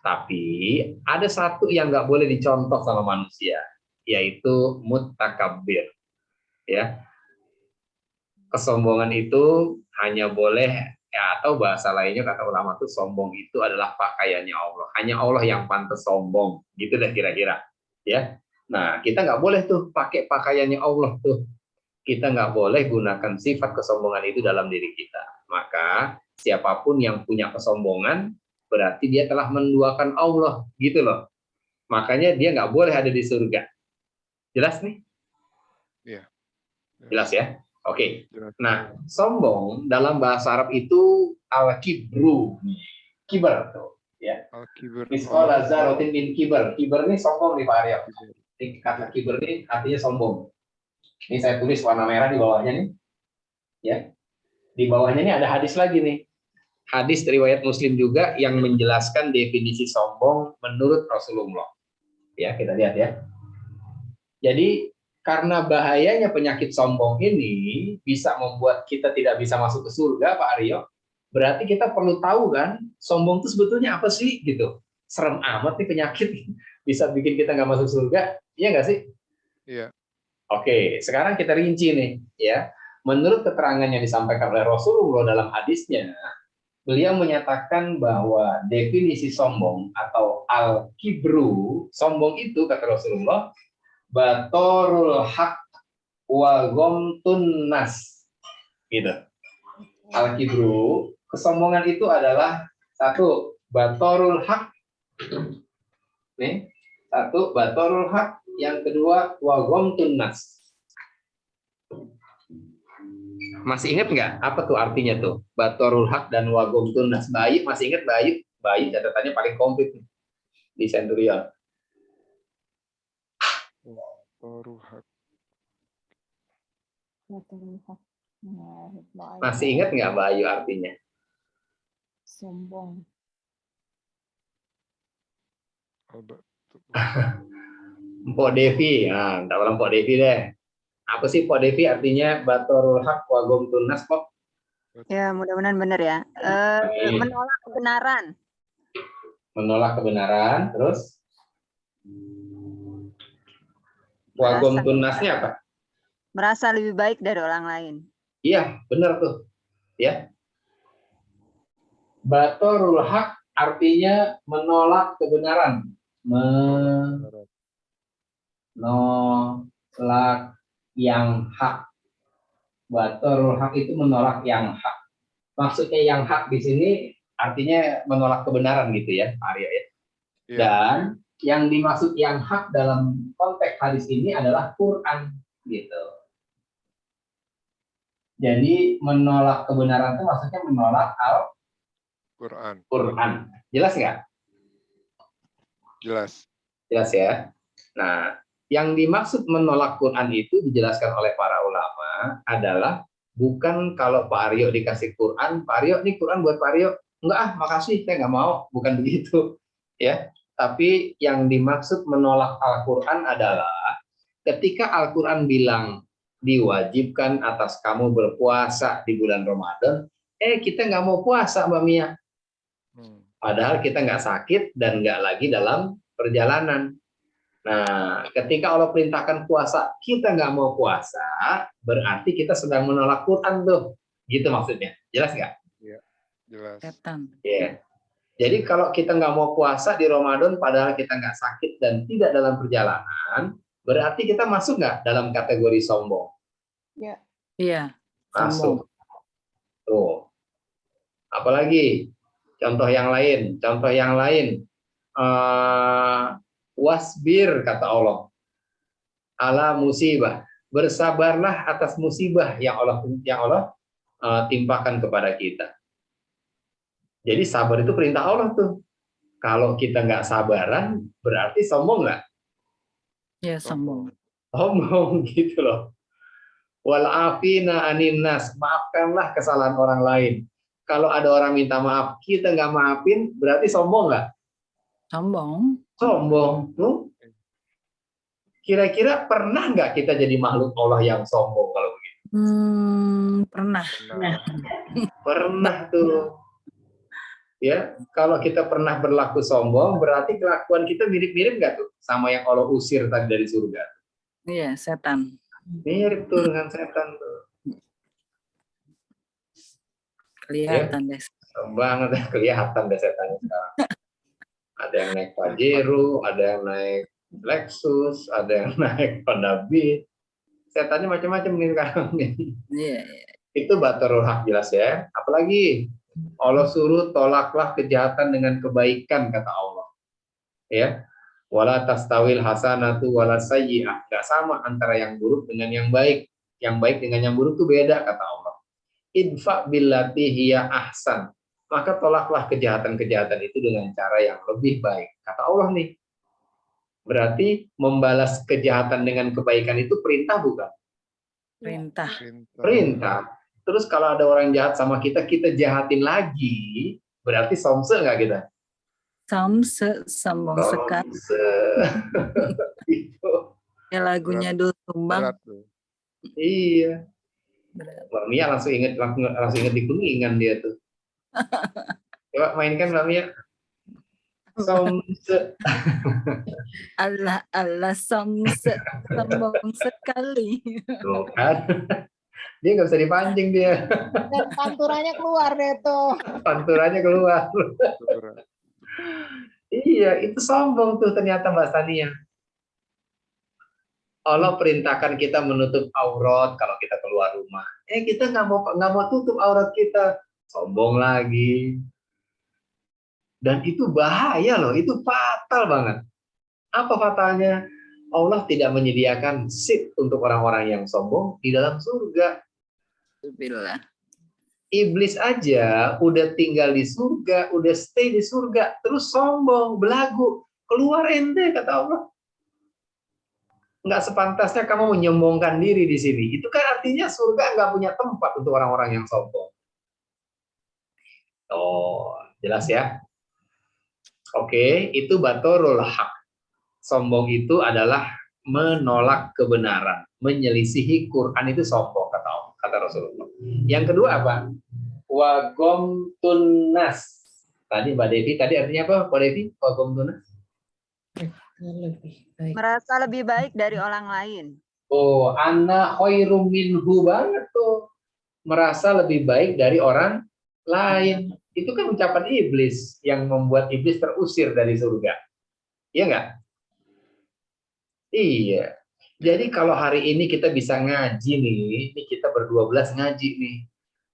Tapi ada satu yang nggak boleh dicontoh sama manusia, yaitu mutakabbir. Ya, kesombongan itu hanya boleh, ya, atau bahasa lainnya kata ulama tuh sombong itu adalah pakaiannya Allah. Hanya Allah yang pantas sombong, gitu deh kira-kira. Ya, nah kita nggak boleh tuh pakai pakaiannya Allah tuh. Kita nggak boleh gunakan sifat kesombongan itu dalam diri kita. Maka siapapun yang punya kesombongan berarti dia telah menduakan Allah, gitu loh. Makanya dia nggak boleh ada di surga. Jelas nih? Iya. Jelas ya? Oke. Jelas. Nah, sombong dalam bahasa Arab itu al-kibru. Kibar tuh, ya. Al-kibr. Misqala dzarratin min kibar. Kibar ini sombong nih Pak Aryo. Kata kibar ini artinya sombong. Ini saya tulis warna merah di bawahnya nih. Ya. Di bawahnya ini ada hadis lagi nih. Hadis riwayat Muslim juga yang menjelaskan definisi sombong menurut Rasulullah. Ya, kita lihat ya. Jadi karena bahayanya penyakit sombong ini bisa membuat kita tidak bisa masuk ke surga, Pak Aryo. Berarti kita perlu tahu kan, sombong itu sebetulnya apa sih gitu. Serem amat nih penyakit, bisa bikin kita nggak masuk surga, iya nggak sih? Iya. Oke, sekarang kita rinci nih, ya. Menurut keterangan yang disampaikan oleh Rasulullah dalam hadisnya, beliau menyatakan bahwa definisi sombong atau al-kibru, sombong itu kata Rasulullah, batorul haq wa gomtun nas, gitu. Al-kibru, kesombongan itu adalah satu batorul haq, nih, satu batorul haq, yang kedua wa gomtun nas. Masih ingat nggak apa tuh artinya tuh batorul haq dan wa gomtun nas? Baik, masih ingat baik? Baik catatannya paling komplit nih, di Centurion. Masih ingat nggak Mbak Ayu artinya? Sombong. Mpok Devi, nah, tak ulang Mpok Devi deh. Apa sih Mpok Devi artinya batorul haq wa gomtun nas, Pok? Ya, mudah-mudahan benar ya. Menolak kebenaran. Menolak kebenaran, terus? Wa gomtun nasnya apa? Merasa lebih baik dari orang lain. Iya, benar tuh. Ya. Batorul haq artinya menolak kebenaran. Menolak yang hak. Batorul haq itu menolak yang hak. Maksudnya yang hak di sini artinya menolak kebenaran gitu ya, Pak Aryo ya. Iya. Dan yang dimaksud yang hak dalam konteks hadis ini adalah Quran gitu. Jadi menolak kebenaran itu maksudnya menolak Al-Quran. Jelas nggak? Jelas. Jelas ya. Nah, yang dimaksud menolak Quran itu dijelaskan oleh para ulama adalah bukan kalau Pak Aryo dikasih Quran, Pak Aryo nih Quran buat Pak Aryo, enggak ah makasih saya nggak mau, bukan begitu ya. Tapi yang dimaksud menolak Al-Quran adalah ketika Al-Quran bilang diwajibkan atas kamu berpuasa di bulan Ramadan, kita nggak mau puasa Mbak Mia. Padahal kita nggak sakit dan nggak lagi dalam perjalanan. Nah, ketika Allah perintahkan puasa, kita nggak mau puasa, berarti kita sedang menolak Quran tuh. Gitu maksudnya. Jelas nggak? Iya, jelas. Yeah. Jadi kalau kita nggak mau puasa di Ramadan, padahal kita nggak sakit dan tidak dalam perjalanan, berarti kita masuk nggak dalam kategori sombong? Ya. Iya, Masuk. Tuh. Apalagi contoh yang lain, wasbir kata Allah, ala musibah, bersabarlah atas musibah yang Allah timpakan kepada kita. Jadi sabar itu perintah Allah tuh. Kalau kita nggak sabaran, berarti sombong nggak? ya sombong. Sombong gitu loh. Wal afina anin nas, maafkanlah kesalahan orang lain. Kalau ada orang minta maaf, kita nggak maafin, berarti sombong nggak? Sombong. Sombong. Tuh. Kira-kira pernah nggak kita jadi makhluk Allah yang sombong kalau begitu? Pernah. Pernah tuh. Ya, kalau kita pernah berlaku sombong, berarti kelakuan kita mirip-mirip nggak tuh sama yang Allah usir tadi dari surga? Iya, setan. Mirip tuh dengan setan tuh. Kelihatan deh. Banget kelihatan deh setannya sekarang. Ada yang naik Pajero, ada yang naik Lexus, ada yang naik Honda Beat. Setannya macam-macam nih sekarang nih. Iya. Itu batarul haq jelas ya. Apalagi Allah suruh tolaklah kejahatan dengan kebaikan kata Allah. Ya. Wala tastawil hasanatu wala sayyi'ah. Gak sama antara yang buruk dengan yang baik. Yang baik dengan yang buruk itu beda kata Allah. Idfa billati hiya ahsan. Maka tolaklah kejahatan-kejahatan itu dengan cara yang lebih baik. Kata Allah nih. Berarti membalas kejahatan dengan kebaikan itu perintah bukan? Perintah. Perintah. Terus kalau ada orang jahat sama kita, kita jahatin lagi. Berarti somse nggak kita? Somse, sombong sekali. Gitu. Ya lagunya Dul Sumbang. Iya. Mbak Mia langsung inget di Kuningan dia tuh. Coba mainkan Mbak Mia. Somse. Allah somse, sombong sekali. Tuh kan. Dia nggak bisa dipancing dia. Dan panturannya keluar deh tuh. Panturannya keluar. Iya, itu sombong tuh ternyata Mbak Sania. Allah perintahkan kita menutup aurat kalau kita keluar rumah. Kita nggak mau tutup aurat kita, sombong lagi. Dan itu bahaya loh, itu fatal banget. Apa fatalnya? Allah tidak menyediakan seat untuk orang-orang yang sombong di dalam surga. Alhamdulillah. Iblis aja udah tinggal di surga, udah stay di surga, terus sombong, belagu, keluar ente kata Allah. Nggak sepantasnya kamu menyombongkan diri di sini. Itu kan artinya surga nggak punya tempat untuk orang-orang yang sombong. Oh, jelas ya? Oke, itu batarul haq. Sombong itu adalah menolak kebenaran, menyelisihi Quran itu sombong kata Rasulullah. Yang kedua apa? Wagomtun nas. Tadi Mbak Devi, tadi artinya apa? Mbak Devi, wagomtun nas? Merasa lebih baik dari orang lain. Oh, ana khairum minhu banget tuh. Merasa lebih baik dari orang lain. Itu kan ucapan iblis yang membuat iblis terusir dari surga. Iya nggak? Iya. Jadi kalau hari ini kita bisa ngaji nih, ini kita ber-12 ngaji nih.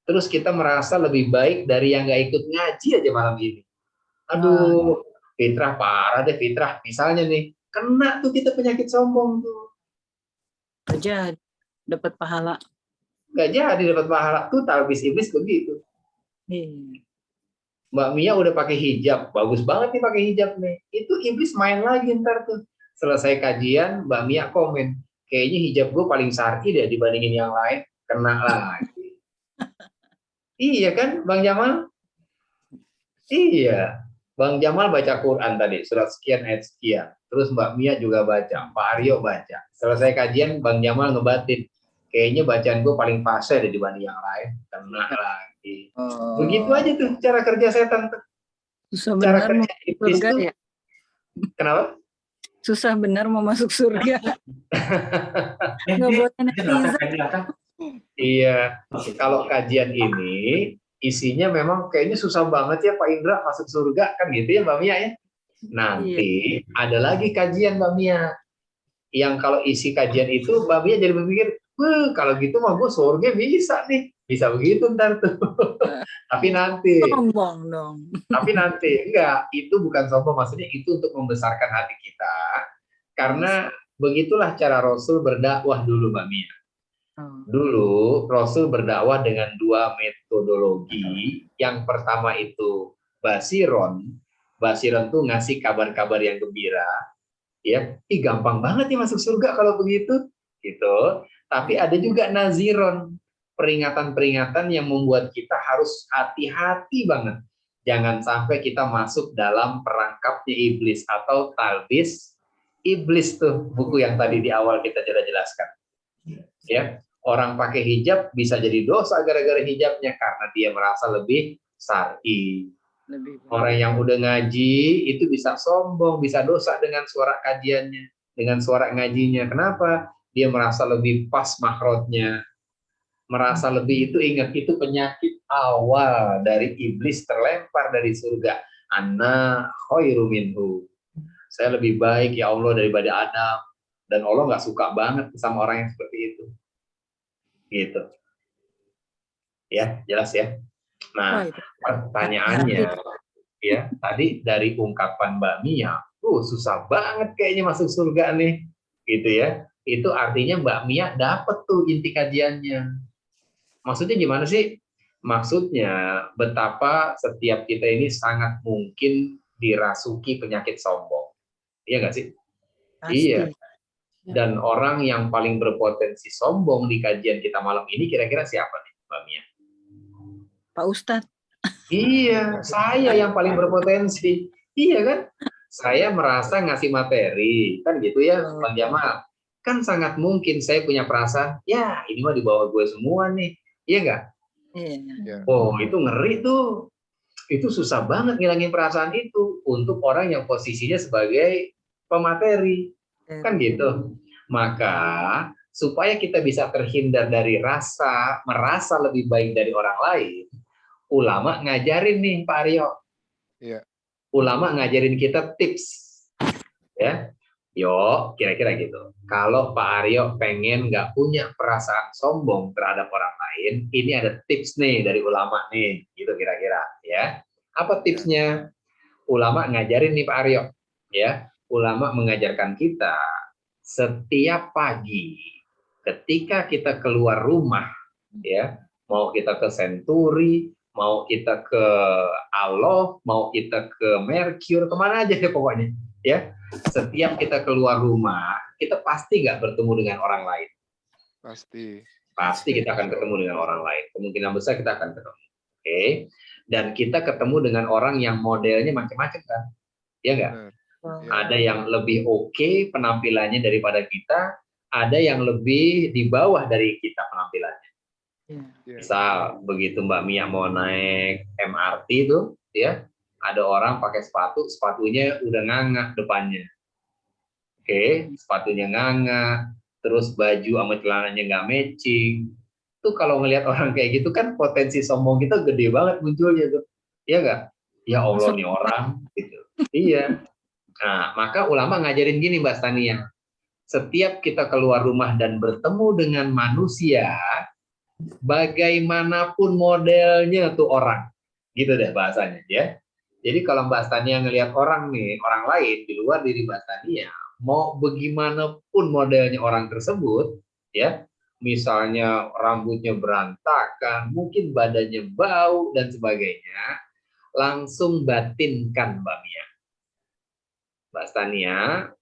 Terus kita merasa lebih baik dari yang nggak ikut ngaji aja malam ini. Aduh, fitrah parah deh fitrah. Misalnya nih, kena tuh kita penyakit sombong tuh. Gak jadi dapat pahala. Gak jadi dapat pahala tuh, talbis iblis begitu. Mbak Mia udah pakai hijab, bagus banget nih pakai hijab nih. Itu iblis main lagi ntar tuh. Selesai kajian, Mbak Mia komen, kayaknya hijab gue paling syar'i deh dibandingin yang lain. Kena lagi. Iya kan, Bang Jamal? Iya. Bang Jamal baca Quran tadi, surat sekian ayat sekian. Terus Mbak Mia juga baca, Pak Aryo baca. Selesai kajian, Bang Jamal ngebatin, kayaknya bacaan gue paling fase deh dibanding yang lain. Kena lagi. Begitu aja tuh cara kerja setan tuh. Susah Cara benar kerja iblis surga tuh. ya. Kenapa? Susah benar mau masuk surga. Ngebuat netizen. Iya, kalau kajian ini isinya memang kayaknya susah banget ya Pak Indra masuk surga kan gitu ya Mbak Mia ya. Nanti ada lagi kajian Mbak Mia yang kalau isi kajian itu Mbak Mia jadi berpikir, Kalau gitu mah gue surga bisa nih. Bisa begitu ntar tuh. Tapi nanti. Sombong dong. Tapi nanti. Enggak, itu bukan sombong. Maksudnya itu untuk membesarkan hati kita. Karena begitulah cara Rasul berdakwah dulu, Mbak Mia. Dulu Rasul berdakwah dengan 2 metodologi. Yang pertama itu basiron. Basiron tuh ngasih kabar-kabar yang gembira. Ya, gampang banget nih masuk surga kalau begitu. Gitu. Tapi ada juga naziron, peringatan-peringatan yang membuat kita harus hati-hati banget. Jangan sampai kita masuk dalam perangkapnya iblis atau talbis iblis tuh, buku yang tadi di awal kita jelaskan. Ya, orang pakai hijab bisa jadi dosa gara-gara hijabnya karena dia merasa lebih syar'i. Orang yang udah ngaji itu bisa sombong, bisa dosa dengan suara kajiannya, dengan suara ngajinya. Kenapa? Dia merasa lebih pas makhrajnya, merasa lebih itu, ingat itu penyakit awal dari iblis terlempar dari surga. Ana khairu minhu. Saya lebih baik ya Allah daripada Adam. Dan Allah nggak suka banget sama orang yang seperti itu. Gitu. Ya, jelas ya. Nah, pertanyaannya ya, tadi dari ungkapan Mbak Mia, susah banget kayaknya masuk surga nih. Gitu ya. Itu artinya Mbak Mia dapat tuh inti kajiannya. Maksudnya gimana sih? Maksudnya betapa setiap kita ini sangat mungkin dirasuki penyakit sombong. Iya nggak sih? Pasti. Iya. Dan orang yang paling berpotensi sombong di kajian kita malam ini kira-kira siapa nih, Mbak Mia? Pak Ustadz. Iya, saya yang paling berpotensi. Iya kan? Saya merasa ngasih materi, kan gitu ya, Bang Jamal. Kan sangat mungkin saya punya perasaan, ya ini mah di bawah gue semua nih. Iya nggak? Iya. Oh, itu ngeri tuh. Itu susah banget ngilangin perasaan itu untuk orang yang posisinya sebagai pemateri. Kan gitu. Maka supaya kita bisa terhindar dari merasa lebih baik dari orang lain, ulama ngajarin nih Pak Aryo. Iya. Ulama ngajarin kita tips. Ya. Yo, kira-kira gitu. Kalau Pak Aryo pengen nggak punya perasaan sombong terhadap orang lain, ini ada tips nih dari ulama nih, gitu kira-kira. Ya, apa tipsnya? Ulama ngajarin nih Pak Aryo. Ya, ulama mengajarkan kita setiap pagi ketika kita keluar rumah, ya, mau kita ke Senturi, mau kita ke Aloh, mau kita ke Mercure, kemana aja deh pokoknya. Ya, setiap kita keluar rumah, kita pasti nggak bertemu dengan orang lain. Pasti kita akan ketemu dengan orang lain. Kemungkinan besar kita akan ketemu. Oke. Dan kita ketemu dengan orang yang modelnya macam-macam kan? Ya nggak? Ada yang lebih oke penampilannya daripada kita, ada yang lebih di bawah dari kita penampilannya. Misal begitu Mbak Mia mau naik MRT tuh, ya. Ada orang pakai sepatunya udah nganga depannya. Oke, sepatunya nganga, terus baju sama celananya nggak matching. Tuh kalau ngelihat orang kayak gitu kan potensi sombong kita gede banget munculnya tuh. Iya nggak? Ya Allah nih orang gitu. Iya. Nah, maka ulama ngajarin gini Mbak Stania. Setiap kita keluar rumah dan bertemu dengan manusia, bagaimanapun modelnya tuh orang. Gitu deh bahasanya ya. Jadi kalau Mbak Stania ngelihat orang nih, orang lain di luar diri Mbak Stania, mau bagaimanapun modelnya orang tersebut, ya, misalnya rambutnya berantakan, mungkin badannya bau dan sebagainya, langsung batinkan Mbak Mia. Mbak Stania,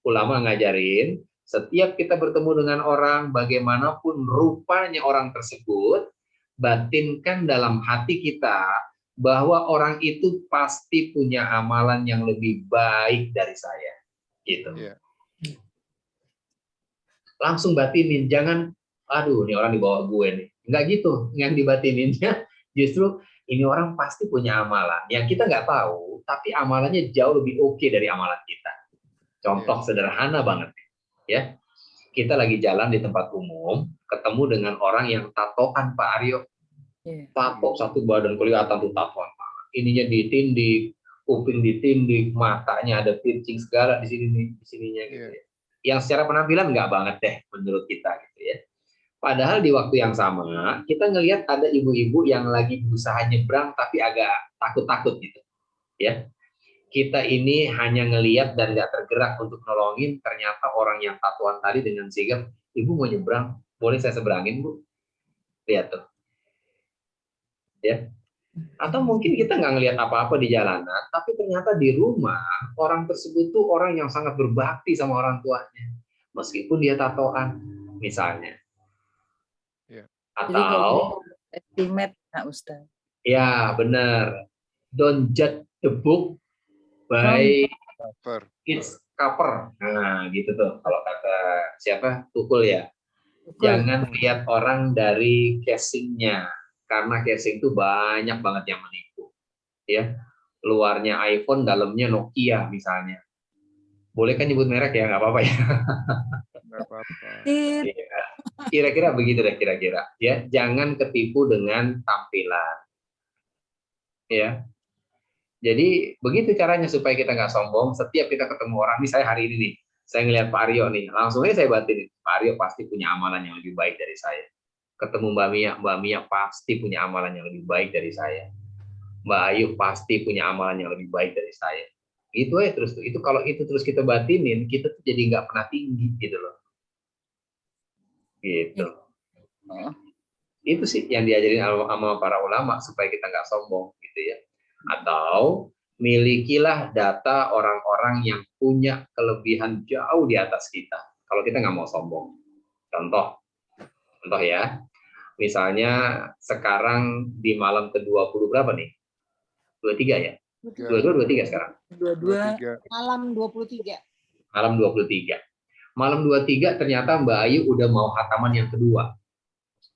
ulama ngajarin, setiap kita bertemu dengan orang, bagaimanapun rupanya orang tersebut, batinkan dalam hati kita, bahwa orang itu pasti punya amalan yang lebih baik dari saya, gitu. Langsung batinin, jangan, aduh, ini orang di bawah gue nih, nggak gitu. Yang dibatininnya justru ini orang pasti punya amalan yang kita nggak tahu, tapi amalannya jauh lebih oke dari amalan kita. Contoh sederhana banget, ya. Kita lagi jalan di tempat umum, ketemu dengan orang yang tatoan Pak Aryo. Tato satu badan kelihatan tuh tatoan, ininya ditindik, kuping ditindik, matanya ada piercing segala di sini nih, di sininya gitu ya. Yang secara penampilan nggak banget deh menurut kita gitu ya. Padahal di waktu yang sama, kita ngelihat ada ibu-ibu yang lagi berusaha nyebrang tapi agak takut-takut gitu. Ya, kita ini hanya ngelihat dan nggak tergerak untuk nolongin. Ternyata orang yang tatuan tadi dengan sigap, ibu mau nyebrang, boleh saya seberangin bu? Lihat tuh. Ya. Atau mungkin kita nggak ngelihat apa-apa di jalanan, tapi ternyata di rumah orang tersebut tuh orang yang sangat berbakti sama orang tuanya, meskipun dia tatoan, misalnya. Jadi nggak Atau bisa estimate, Pak Ustaz. ya benar, don't judge the book by its cover. Nah gitu tuh kalau kata siapa, Tukul ya. Jangan lihat orang dari casingnya, karena casing itu banyak banget yang menipu. Ya, luarnya iPhone, dalamnya Nokia misalnya. Boleh kan nyebut merek ya, nggak apa-apa ya. Nggak apa-apa. Ya, kira-kira begitu deh kira-kira. Ya, jangan ketipu dengan tampilan. Ya, jadi begitu caranya supaya kita nggak sombong. Setiap kita ketemu orang, nih saya hari ini nih, saya ngelihat Pak Aryo nih, langsung aja saya batinin, Pak Aryo pasti punya amalan yang lebih baik dari saya. Ketemu Mbak Mia pasti punya amalan yang lebih baik dari saya. Mbak Ayu pasti punya amalan yang lebih baik dari saya. Gitu aja terus tuh. Itu kalau itu terus kita batinin, kita tuh jadi nggak pernah tinggi gitu loh. Gitu. Itu sih yang diajarin sama para ulama supaya kita nggak sombong gitu ya. Atau milikilah data orang-orang yang punya kelebihan jauh di atas kita. Kalau kita nggak mau sombong. Contoh ya. Misalnya sekarang di malam ke-20 berapa nih? 23 ya? 22, 23 sekarang? 22. Malam 23. Malam 23. Malam 23 ternyata Mbak Ayu udah mau hataman yang kedua.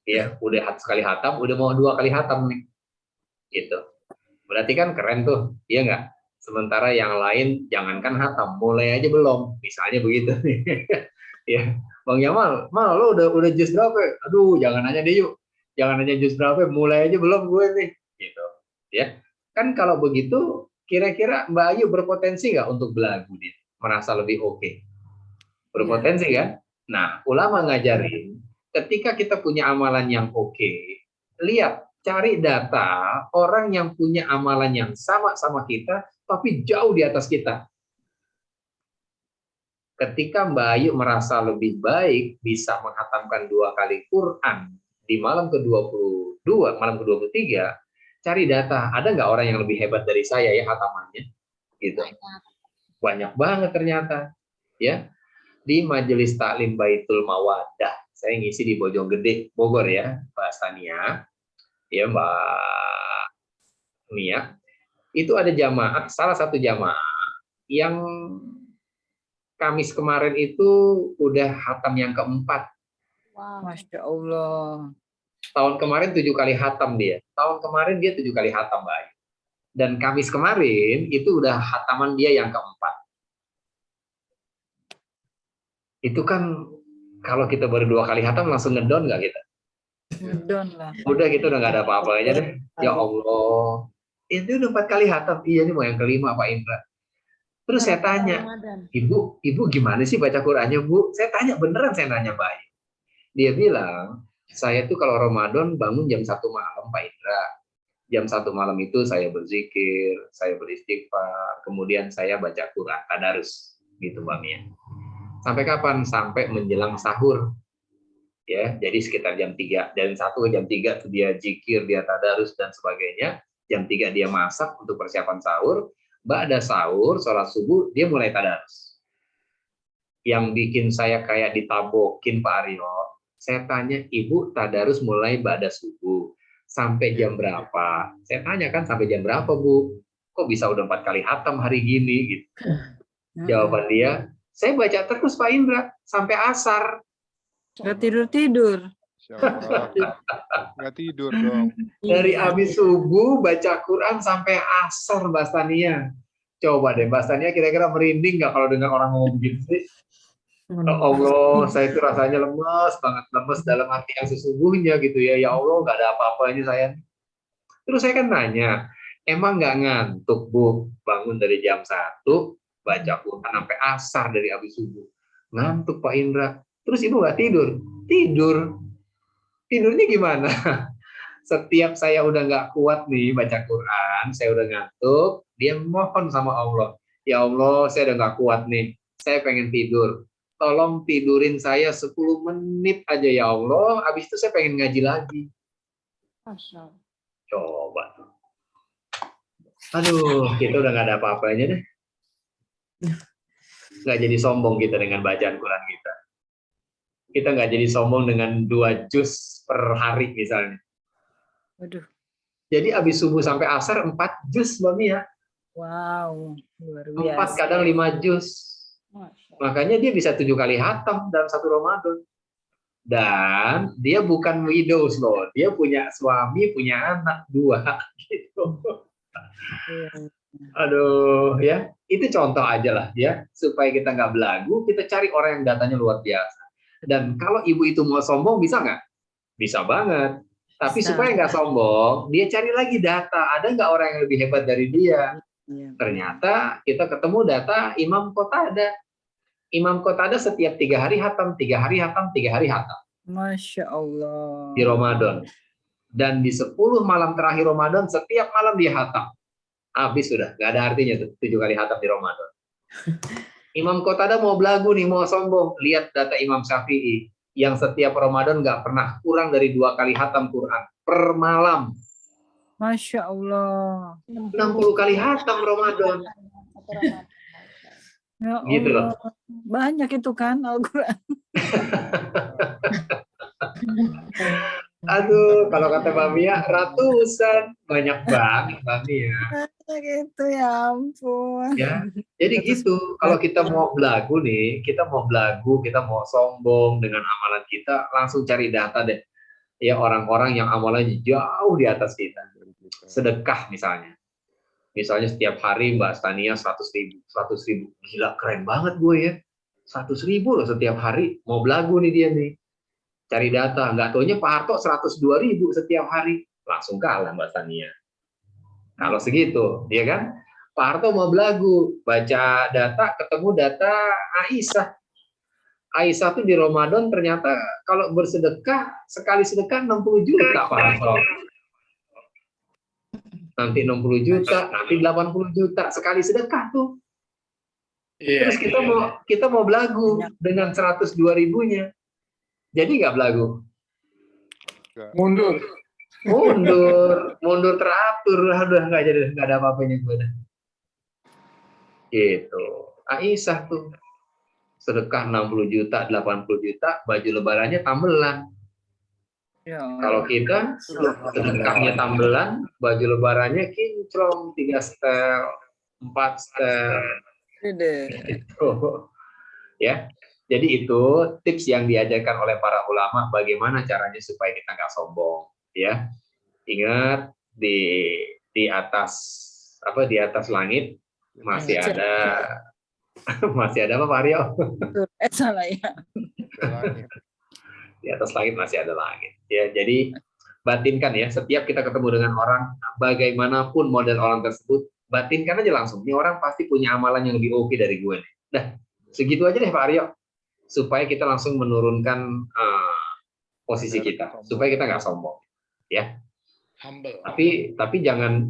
Ya, udah sekali hatam, udah mau 2 kali hatam nih. Gitu. Berarti kan keren tuh, iya nggak? Sementara yang lain jangankan hatam, mulai aja belum. Misalnya begitu nih. Ya, Bang Yamal, lo udah jus berapa? Aduh, jangan nanya deh yuk. Jangan nanya jus berapa, mulai aja belum gue nih. Gitu. Ya. Kan kalau begitu, kira-kira Mbak Ayu berpotensi nggak untuk belagu dia? Merasa lebih oke? Berpotensi kan? Nah, ulama ngajarin, ketika kita punya amalan yang oke, lihat, cari data orang yang punya amalan yang sama kita, tapi jauh di atas kita. Ketika Mbak Ayu merasa lebih baik, bisa menghatamkan 2 kali Quran di malam ke-22, malam ke-23, cari data, ada nggak orang yang lebih hebat dari saya ya hatamannya? Gitu. Banyak banget ternyata. Ya, di Majelis Taklim Baitul Mawadah, saya ngisi di Bojonggede, Bogor ya, Mbak Stania, ya Mbak Mia, itu ada jamaah, salah satu jamaah yang Kamis kemarin itu udah hatam yang keempat. Wow. Masya Allah. Tahun kemarin 7 kali hatam dia. Tahun kemarin dia 7 kali hatam, Mbak Ayu. Dan Kamis kemarin itu udah hataman dia yang keempat. Itu kan kalau kita baru 2 kali hatam langsung ngedon nggak kita? Ngedon lah. Udah gitu udah nggak ada apa-apanya deh. Ya Allah. Itu udah 4 kali hatam. Iya ini mau yang kelima Pak Indra. Terus saya tanya, Ibu gimana sih baca Qurannya Bu? Saya tanya beneran, saya nanya Mbak Ayu. Dia bilang, saya tuh kalau Ramadan bangun jam 1 malam Pak Indra. Jam 1 malam itu saya berzikir, saya beristighfar, kemudian saya baca Quran, tadarus, gitu Mbak Mia. Sampai kapan? Sampai menjelang sahur. Ya, jadi sekitar jam 3, dari 1 ke jam 3 tuh dia zikir, dia tadarus dan sebagainya. Jam 3 dia masak untuk persiapan sahur. Ba'da sahur, sholat subuh, dia mulai tadarus. Yang bikin saya kayak ditabokin Pak Aryo, saya tanya, Ibu tadarus mulai ba'da subuh. Sampai jam berapa? Saya tanya kan, sampai jam berapa Bu? Kok bisa udah 4 kali hatam hari gini? Gitu. Jawaban dia, saya baca terus Pak Indra, sampai asar. Nggak tidur-tidur. Nggak tidur dong. Dari habis subuh baca Quran sampai asar Mbak Stania. Coba deh Mbak Stania kira-kira merinding nggak kalau dengar orang ngomong gitu sih? Oh Allah, saya itu rasanya lemes banget, lemes dalam arti yang sesungguhnya gitu ya. Ya Allah, nggak ada apa-apanya saya. Terus saya kan nanya, emang nggak ngantuk Bu? Bangun dari jam 1, baca Quran sampai asar dari habis subuh. Ngantuk Pak Indra. Terus Ibu nggak tidur? Tidur. Tidurnya gimana? Setiap saya udah nggak kuat nih baca Quran, saya udah ngantuk, dia mohon sama Allah. Ya Allah, saya udah nggak kuat nih, saya pengen tidur. Tolong tidurin saya 10 menit aja ya Allah, habis itu saya pengen ngaji lagi. Masya Allah. Coba. Aduh, kita udah nggak ada apa-apanya deh. Nggak jadi sombong kita dengan bacaan Quran kita. Kita nggak jadi sombong dengan 2 juz per hari misalnya. Waduh, Jadi habis subuh sampai asar 4 juz Mbak Mia. wow, luar 4 biasa. kadang 5 juz. Masya Allah. Makanya dia bisa 7 kali hatam dalam 1 Ramadan. Dan dia bukan widows loh. Dia punya suami, punya anak 2 gitu. Iya. Aduh ya, itu contoh aja lah ya, supaya kita nggak belagu, kita cari orang yang datanya luar biasa. Dan kalau ibu itu mau sombong, bisa nggak? Bisa banget. Tapi Bisa. supaya nggak sombong, dia cari lagi data, ada nggak orang yang lebih hebat dari dia? Iya. Ternyata kita ketemu data Imam Qatada. Imam Qatada setiap 3 hari hatam, 3 hari hatam, 3 hari hatam Masya Allah. di Ramadan. Dan di 10 malam terakhir Ramadan, setiap malam dia hatam. Habis sudah, nggak ada artinya tuh 7 kali hatam di Ramadan. Imam Qatada mau belagu nih, mau sombong. Lihat data Imam Syafi'i yang setiap Ramadan nggak pernah kurang dari 2 kali hatam Quran per malam. Masya Allah. 60 kali hatam Ramadan. Ya Gitu loh. Allah. Banyak itu kan Al-Quran. Aduh, kalau kata Mbak Mia, ratusan. Banyak banget Mbak Mia. Banyak itu, ya ampun. Ya, jadi gitu. Kalau kita mau belagu nih, kita mau belagu, kita mau sombong dengan amalan kita, langsung cari data deh. Ya, orang-orang yang amalannya jauh di atas kita. Sedekah misalnya. Misalnya setiap hari Mbak Stania 100.000. 100.000. Gila, keren banget gue ya. 100.000 loh setiap hari. Mau belagu nih dia nih. Cari data. Nggak taunya Pak Harto 102.000 setiap hari. Langsung kalah Mbak Stania. Kalau segitu, ya kan? Pak Harto mau belagu, baca data, ketemu data Aisyah. Aisyah tuh di Ramadan ternyata kalau bersedekah, sekali sedekah 60 juta Pak Harto. Nanti 60 juta, nanti 80 juta, sekali sedekah tuh. Terus kita mau belagu dengan 102.000-nya. Jadi nggak belagu? Mundur. Mundur teratur, udah nggak ada apa-apanya gue dah. Gitu. Aisyah tuh sedekah 60 juta, 80 juta, baju lebarannya tambelan. Ya. Kalau kita sedekahnya tambelan, baju lebarannya kinclong 3 setel, 4 setel. Gitu. Ya. Jadi itu tips yang diajarkan oleh para ulama bagaimana caranya supaya kita nggak sombong. Ya, ingat di atas langit masih ada apa Pak Aryo? Salah ya. Di atas langit masih ada langit. Ya, jadi batinkan ya. Setiap kita ketemu dengan orang, bagaimanapun model orang tersebut, batinkan aja langsung. Ini orang pasti punya amalan yang lebih oke dari gue. Nah, segitu aja deh Pak Aryo, supaya kita langsung menurunkan posisi kita, supaya kita nggak sombong. Ya, tapi jangan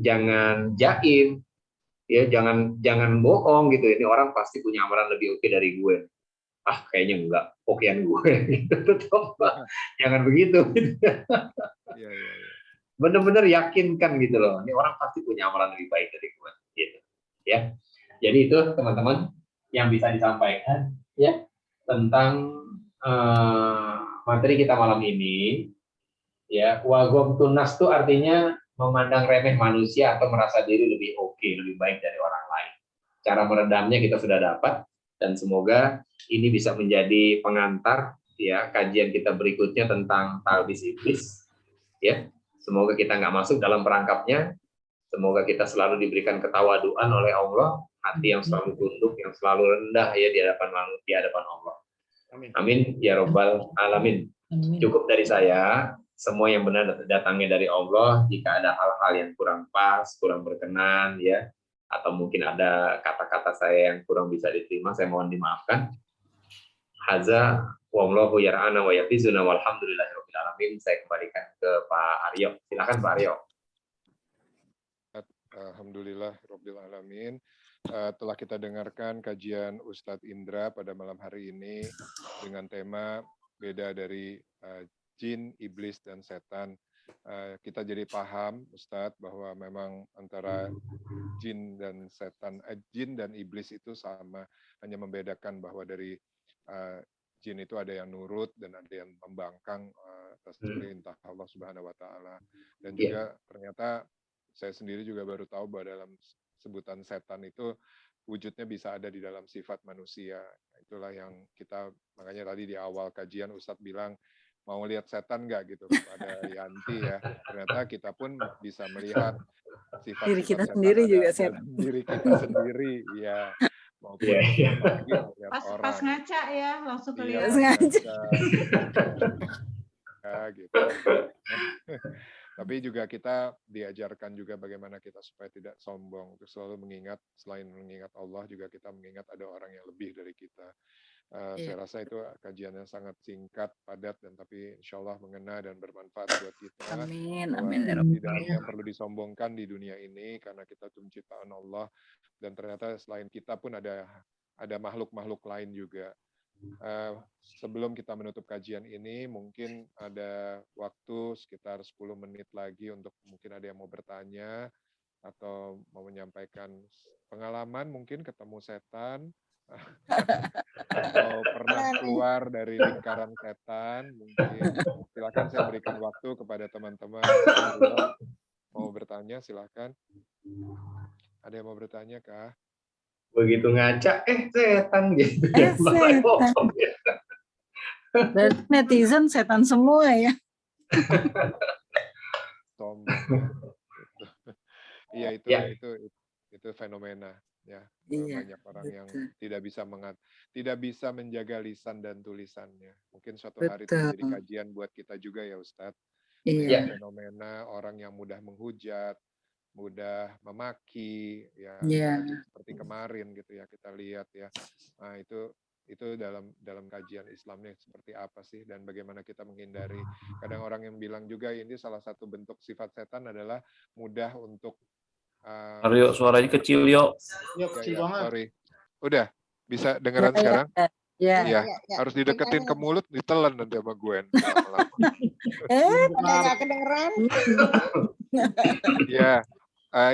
jaim, ya jangan bohong gitu. Ini orang pasti punya amalan lebih oke dari gue. Kayaknya enggak, okean gue. Jangan begitu. Bener-bener yakinkan gitu loh. Ini orang pasti punya amalan lebih baik dari gue. Gitu. Ya, jadi itu teman-teman yang bisa disampaikan ya tentang materi kita malam ini. Ya, wagom tunas itu artinya memandang remeh manusia atau merasa diri lebih oke, lebih baik dari orang lain. Cara meredamnya kita sudah dapat, dan semoga ini bisa menjadi pengantar ya kajian kita berikutnya tentang talbis iblis. Ya, semoga kita nggak masuk dalam perangkapnya. Semoga kita selalu diberikan ketawaduan oleh Allah, hati yang selalu tunduk, yang selalu rendah ya di hadapan Allah. Amin ya robbal alamin. Cukup dari saya. Semua yang benar datangnya dari Allah. Jika ada hal-hal yang kurang pas, kurang berkenan ya, atau mungkin ada kata-kata saya yang kurang bisa diterima, saya mohon dimaafkan. Haza Wallahu yar'ana wa yafizuna walhamdulillahirabbil alamin. Saya kembalikan ke Pak Aryo. Silakan Pak Aryo. Alhamdulillah Rabbil Alamin. Telah kita dengarkan kajian Ustadz Indra pada malam hari ini dengan tema beda dari jin, iblis, dan setan. Kita jadi paham Ustadz bahwa memang antara jin dan setan, jin dan iblis itu sama, hanya membedakan bahwa dari jin itu ada yang nurut dan ada yang membangkang atas perintah Allah Subhanahu wa taala. Dan juga ternyata saya sendiri juga baru tahu bahwa dalam sebutan setan itu wujudnya bisa ada di dalam sifat manusia. Itulah yang kita, makanya tadi di awal kajian Ustadz bilang, mau lihat setan nggak gitu pada Yanti ya. Ternyata kita pun bisa melihat sifat-sifat Diri kita setan sendiri ada juga dalam diri kita sendiri, ya. Maupun apalagi melihat orang. Pas ngaca ya, langsung Iya, kelihatan. ya, gitu. Tapi juga kita diajarkan juga bagaimana kita supaya tidak sombong, untuk selalu mengingat, selain mengingat Allah juga kita mengingat ada orang yang lebih dari kita. Saya rasa itu kajian yang sangat singkat, padat, dan tapi insya Allah mengena dan bermanfaat buat kita. Amin, Bahwa amin. tidak ada yang perlu disombongkan di dunia ini karena kita itu ciptaan Allah, dan ternyata selain kita pun ada makhluk-makhluk lain juga. Sebelum kita menutup kajian ini, mungkin ada waktu sekitar 10 menit lagi untuk mungkin ada yang mau bertanya atau mau menyampaikan pengalaman mungkin ketemu setan atau pernah keluar dari lingkaran setan. Mungkin silakan, saya berikan waktu kepada teman-teman mau bertanya, silakan. Ada yang mau bertanya kah? Begitu ngaca, setan gitu. Setan. Berarti netizen setan semua ya. Sombong. Iya, itu fenomena ya. Banyak orang yang tidak bisa menjaga lisan dan tulisannya. Mungkin suatu hari itu menjadi kajian buat kita juga ya Ustadz. Melihat fenomena orang yang mudah menghujat, mudah memaki, ya seperti kemarin gitu ya, kita lihat ya. Nah, itu dalam kajian Islamnya seperti apa sih, dan bagaimana kita menghindari. Kadang orang yang bilang juga ini salah satu bentuk sifat setan adalah mudah untuk Aryo, suaranya kecil, yuk. Ya, kecil banget. Sorry. Udah bisa dengeran sekarang? Ya. Harus dideketin ke mulut, ditelan nanti sama Gwen. Nggak kedengeran. Ya,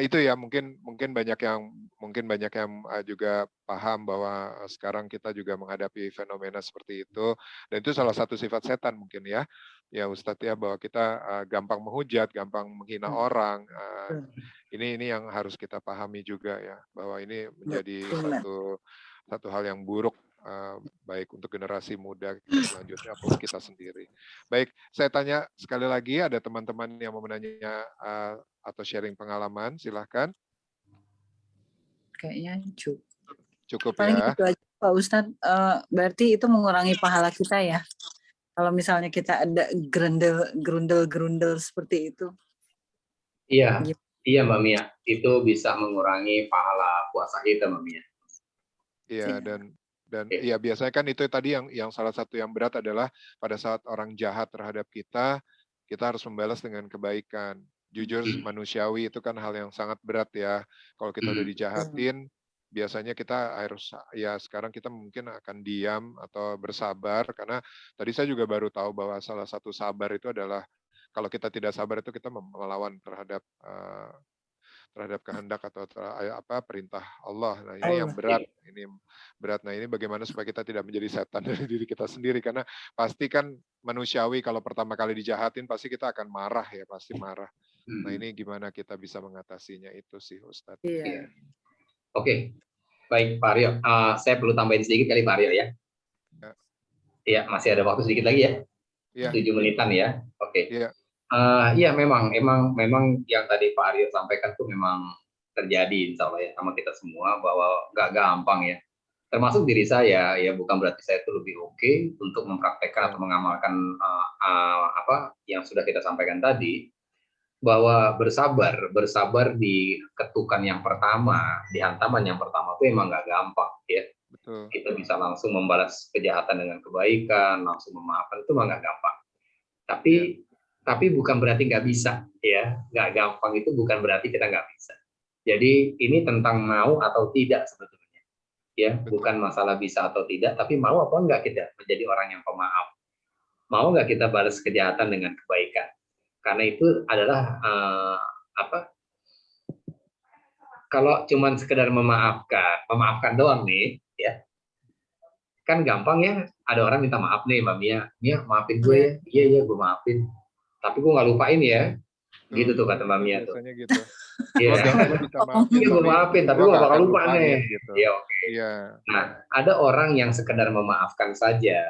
itu ya mungkin banyak yang juga paham bahwa sekarang kita juga menghadapi fenomena seperti itu, dan itu salah satu sifat setan mungkin ya Ustadz ya, bahwa kita gampang menghujat, gampang menghina orang. Ini yang harus kita pahami juga ya, bahwa ini menjadi satu hal yang buruk, baik untuk generasi muda kita selanjutnya ataupun kita sendiri. Baik, saya tanya sekali lagi, ada teman-teman yang mau menanya atau sharing pengalaman, silahkan. Kayaknya cukup paling ya. itu aja Pak Ustadz. Berarti itu mengurangi pahala kita ya, kalau misalnya kita ada gerundel seperti itu. Iya, iya Mbak Mia, itu bisa mengurangi pahala puasa kita Mbak Mia. Iya, dan ya biasanya kan itu tadi yang salah satu yang berat adalah pada saat orang jahat terhadap kita harus membalas dengan kebaikan. Jujur manusiawi itu kan hal yang sangat berat ya. Kalau kita udah dijahatin, biasanya kita harus, ya sekarang kita mungkin akan diam atau bersabar, karena tadi saya juga baru tahu bahwa salah satu sabar itu adalah, kalau kita tidak sabar itu kita melawan terhadap kehendak atau perintah Allah. Nah, ini yang berat. Nah, ini bagaimana supaya kita tidak menjadi setan dari diri kita sendiri, karena pasti kan manusiawi kalau pertama kali dijahatin pasti kita akan marah ya, pasti marah. Nah, ini gimana kita bisa mengatasinya itu sih Ustadz. Iya. Oke. Baik Pak Aryo, saya perlu tambahin sedikit kali Pak Aryo ya. Iya, masih ada waktu sedikit lagi ya. 7 menitan ya. Oke. Iya, memang yang tadi Pak Aryo sampaikan tuh memang terjadi insya Allah ya sama kita semua, bahwa nggak gampang ya. Termasuk diri saya ya, bukan berarti saya itu lebih oke untuk mempraktekkan atau mengamalkan apa yang sudah kita sampaikan tadi, bahwa bersabar di ketukan yang pertama, di hantaman yang pertama itu emang nggak gampang ya. Betul. Kita bisa langsung membalas kejahatan dengan kebaikan, langsung memaafkan, itu mah nggak gampang. Tapi bukan berarti nggak bisa, ya. Nggak gampang itu bukan berarti kita nggak bisa. Jadi ini tentang mau atau tidak sebetulnya, ya. Bukan masalah bisa atau tidak, tapi mau apa enggak kita menjadi orang yang pemaaf. Mau nggak kita balas kejahatan dengan kebaikan? Karena itu adalah kalau cuman sekedar memaafkan doang nih, ya, kan gampang ya. Ada orang minta maaf nih, Mbak Mia maafin gue ya, iya gue maafin, tapi gue nggak lupain ya, gitu tuh kata Mbak Mia tuh. Biasanya gitu. Iya, gue maafin, tapi gue gak bakal lupa nih. Gitu. Ya, oke. Nah, ada orang yang sekedar memaafkan saja,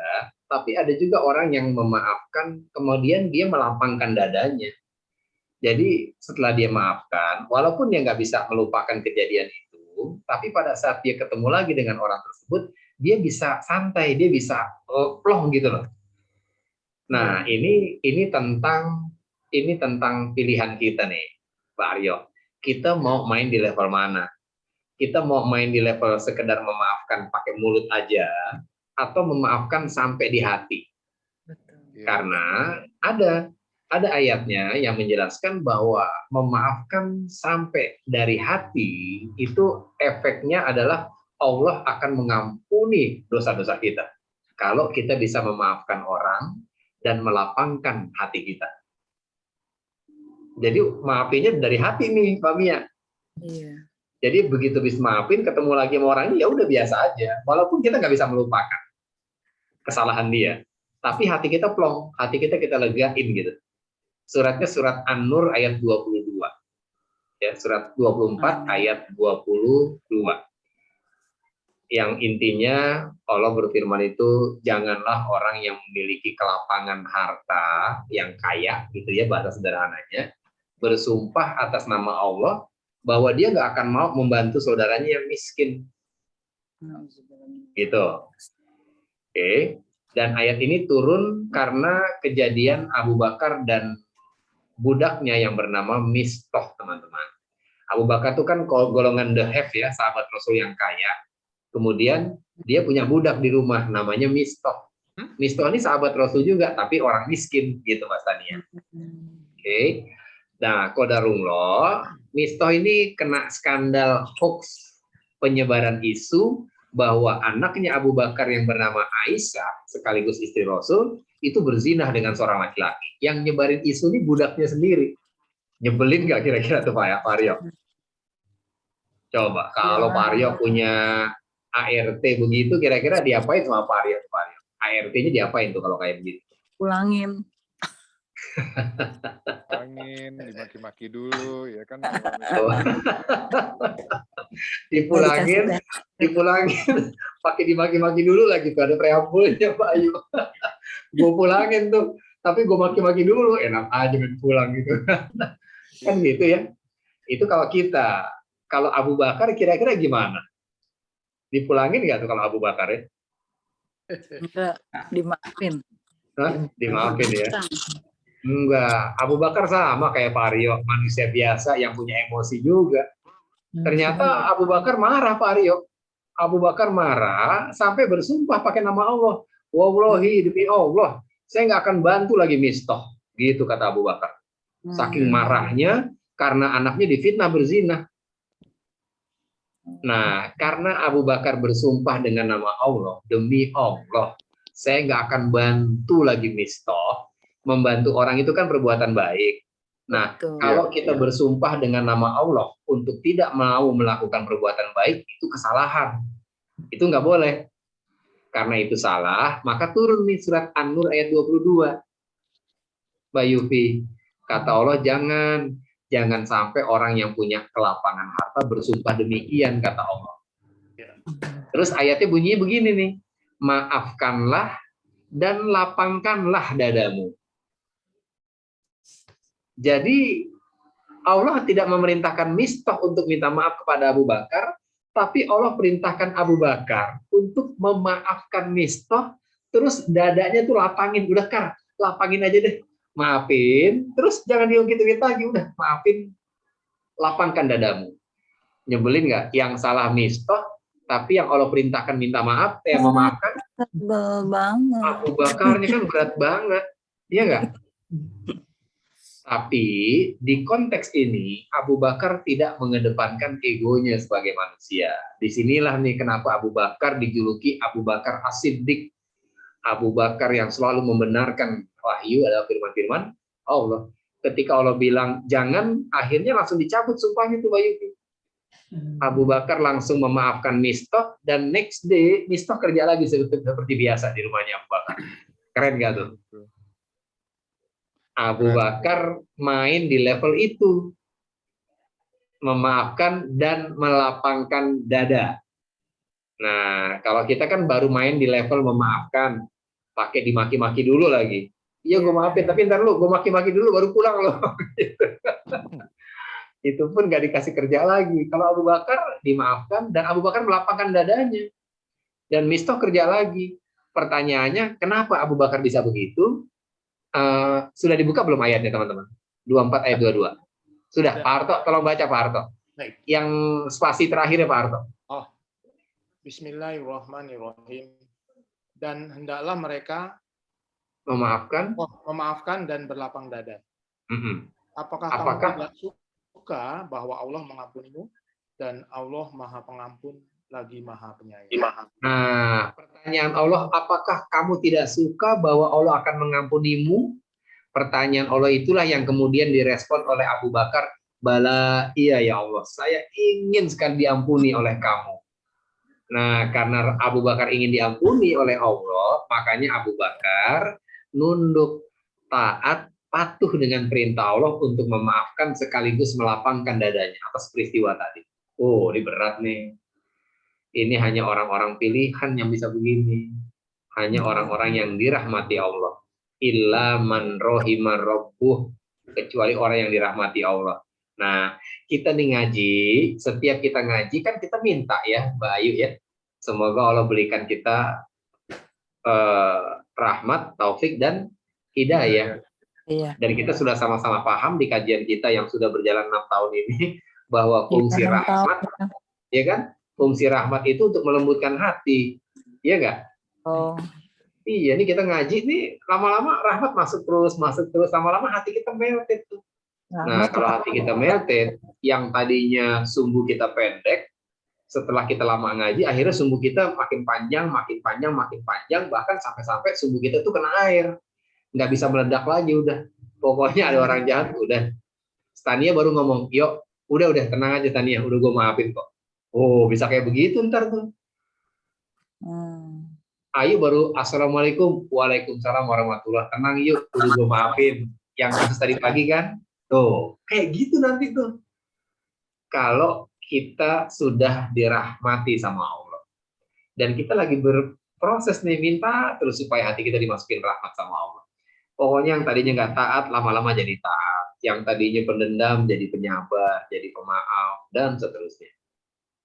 tapi ada juga orang yang memaafkan, kemudian dia melapangkan dadanya. Jadi setelah dia maafkan, walaupun dia nggak bisa melupakan kejadian itu, tapi pada saat dia ketemu lagi dengan orang tersebut, dia bisa santai, dia bisa plong gitu loh. Nah, ini tentang pilihan kita nih, Pak Aryo. Kita mau main di level mana? Kita mau main di level sekedar memaafkan pakai mulut aja, atau memaafkan sampai di hati? Karena ada ayatnya yang menjelaskan bahwa memaafkan sampai dari hati itu efeknya adalah Allah akan mengampuni dosa-dosa kita. Kalau kita bisa memaafkan orang dan melapangkan hati kita. Jadi maafinnya dari hati nih, Mbak Mia. Iya. Jadi begitu bisa maafin, ketemu lagi sama orangnya, ya udah biasa aja. Walaupun kita nggak bisa melupakan kesalahan dia. Tapi hati kita plong, hati kita legain gitu. Suratnya surat An-Nur ayat 22. Ya, surat 24 ayat 22. Yang intinya Allah berfirman itu, janganlah orang yang memiliki kelapangan harta yang kaya, gitu ya bahasa sederhananya, bersumpah atas nama Allah bahwa dia nggak akan mau membantu saudaranya yang miskin. Gitu. Oke. Dan ayat ini turun karena kejadian Abu Bakar dan budaknya yang bernama Mistah, teman-teman. Abu Bakar itu kan golongan the have ya, sahabat Rasul yang kaya. Kemudian dia punya budak di rumah namanya Mistah. Mistah ini sahabat Rasul juga, tapi orang miskin gitu Mas Tania. Oke. Nah, qadarullah, Mistah ini kena skandal hoax, penyebaran isu bahwa anaknya Abu Bakar yang bernama Aisyah sekaligus istri Rasul itu berzinah dengan seorang laki-laki. Yang nyebarin isu ini budaknya sendiri. Nyebelin nggak kira-kira tuh Pak Aryo? Coba kalau Pak Aryo punya ART begitu, kira-kira diapain sama Pak Aryo? ART-nya diapain tuh kalau kayak begitu? Pulangin. Angin, dimaki-maki dulu, ya kan? Dipulangin, pakai dimaki-maki dulu lagi tuh, ada preambulnya Pak Ayu. Gue pulangin tuh, tapi gue maki-maki dulu, enak aja main pulang gitu. Kan gitu ya. Itu kalau kita. Kalau Abu Bakar kira-kira gimana? Dipulangin nggak tuh kalau Abu Bakar ya? Enggak, dimaafin. Hah? Dimaafin ya? Enggak. Abu Bakar sama kayak Pak Aryo, manusia biasa yang punya emosi juga. Ternyata Abu Bakar marah Pak Aryo. Abu Bakar marah sampai bersumpah pakai nama Allah. Wallahi demi Allah, saya nggak akan bantu lagi Mistah. Gitu kata Abu Bakar. Saking marahnya karena anaknya difitnah berzina. Nah, karena Abu Bakar bersumpah dengan nama Allah, demi Allah, saya nggak akan bantu lagi Mistah. Membantu orang itu kan perbuatan baik. Nah, kalau kita bersumpah dengan nama Allah untuk tidak mau melakukan perbuatan baik, itu kesalahan. Itu nggak boleh. Karena itu salah, maka turun nih surat An-Nur ayat 22. Mbak Yufi, kata Allah, jangan sampai orang yang punya kelapangan harta bersumpah demikian, kata Allah. Terus ayatnya bunyinya begini nih, maafkanlah dan lapangkanlah dadamu. Jadi Allah tidak memerintahkan Mistah untuk minta maaf kepada Abu Bakar, tapi Allah perintahkan Abu Bakar untuk memaafkan Mistah, terus dadanya tuh lapangin, udah Kar, lapangin aja deh. Maafin, terus jangan diungkit-ungkit lagi, udah maafin, lapangkan dadamu. Nyebelin nggak? Yang salah Mistah, Tapi yang Allah perintahkan minta maaf, memaafkan, Tebel banget. Abu Bakarnya kan berat banget, iya nggak? Tapi di konteks ini Abu Bakar tidak mengedepankan egonya sebagai manusia. Disinilah nih kenapa Abu Bakar dijuluki Abu Bakar As-Siddiq. Abu Bakar yang selalu membenarkan wahyu adalah firman-firman Allah. Ketika Allah bilang jangan, akhirnya langsung dicabut sumpahnya itu Bayu. Abu Bakar langsung memaafkan Mistah, dan next day Mistah kerja lagi seperti biasa di rumahnya Abu Bakar. Keren gak tuh? Abu Bakar main di level itu, memaafkan dan melapangkan dada. Nah, kalau kita kan baru main di level memaafkan, pakai dimaki-maki dulu lagi. Iya, gue maafin, tapi ntar lu gue maki-maki dulu baru pulang loh. Itu pun gak dikasih kerja lagi. Kalau Abu Bakar dimaafkan dan Abu Bakar melapangkan dadanya, dan Mistah kerja lagi. Pertanyaannya, kenapa Abu Bakar bisa begitu? Sudah dibuka belum ayatnya teman-teman? 24 ayat 22. Sudah, Pak Harto, tolong baca Pak Harto. Baik. Yang spasi terakhir ya Pak Harto. Oh, Bismillahirrahmanirrahim. Dan hendaklah mereka memaafkan dan berlapang dada. Apakah kamu tidak suka bahwa Allah mengampunimu dan Allah Maha Pengampun lagi Maha Penyayang? Nah, pertanyaan Allah, apakah kamu tidak suka bahwa Allah akan mengampunimu? Pertanyaan Allah itulah yang kemudian direspon oleh Abu Bakar, bala, iya ya Allah, saya ingin sekali diampuni oleh kamu. Nah, karena Abu Bakar ingin diampuni oleh Allah, makanya Abu Bakar nunduk, taat, patuh dengan perintah Allah untuk memaafkan sekaligus melapangkan dadanya atas peristiwa tadi. Oh, ini berat nih. Ini hanya orang-orang pilihan yang bisa begini. Hanya orang-orang yang dirahmati Allah. Illa man rohimar rabbuh. Kecuali orang yang dirahmati Allah. Nah, kita nih ngaji, setiap kita ngaji kan kita minta ya, Mbak Ayu ya. Semoga Allah berikan kita rahmat, taufik, dan hidayah. Iya. Dan kita sudah sama-sama paham di kajian kita yang sudah berjalan 6 tahun ini, bahwa fungsi rahmat, ya kan? Fungsi rahmat itu untuk melembutkan hati, iya nggak? Oh. Iya, ini kita ngaji nih lama-lama rahmat masuk terus, lama-lama hati kita melted tuh. Nah, kalau hati kita melted, yang tadinya sumbu kita pendek, setelah kita lama ngaji, akhirnya sumbu kita makin panjang, bahkan sampai-sampai sumbu kita tuh kena air, nggak bisa meledak lagi udah. Pokoknya ada orang jahat, udah. Tania baru ngomong, yuk, udah tenang aja Tania, udah gue maafin kok. Oh, bisa kayak begitu ntar tuh. Ayu baru assalamualaikum, waalaikumsalam warahmatullah. Tenang yuk, udah gue maafin. Yang kasus tadi pagi kan, tuh kayak gitu nanti tuh. Kalau kita sudah dirahmati sama Allah, dan kita lagi berproses nih minta terus supaya hati kita dimasukin rahmat sama Allah. Pokoknya yang tadinya nggak taat lama-lama jadi taat, yang tadinya pendendam jadi penyabar, jadi pemaaf, dan seterusnya.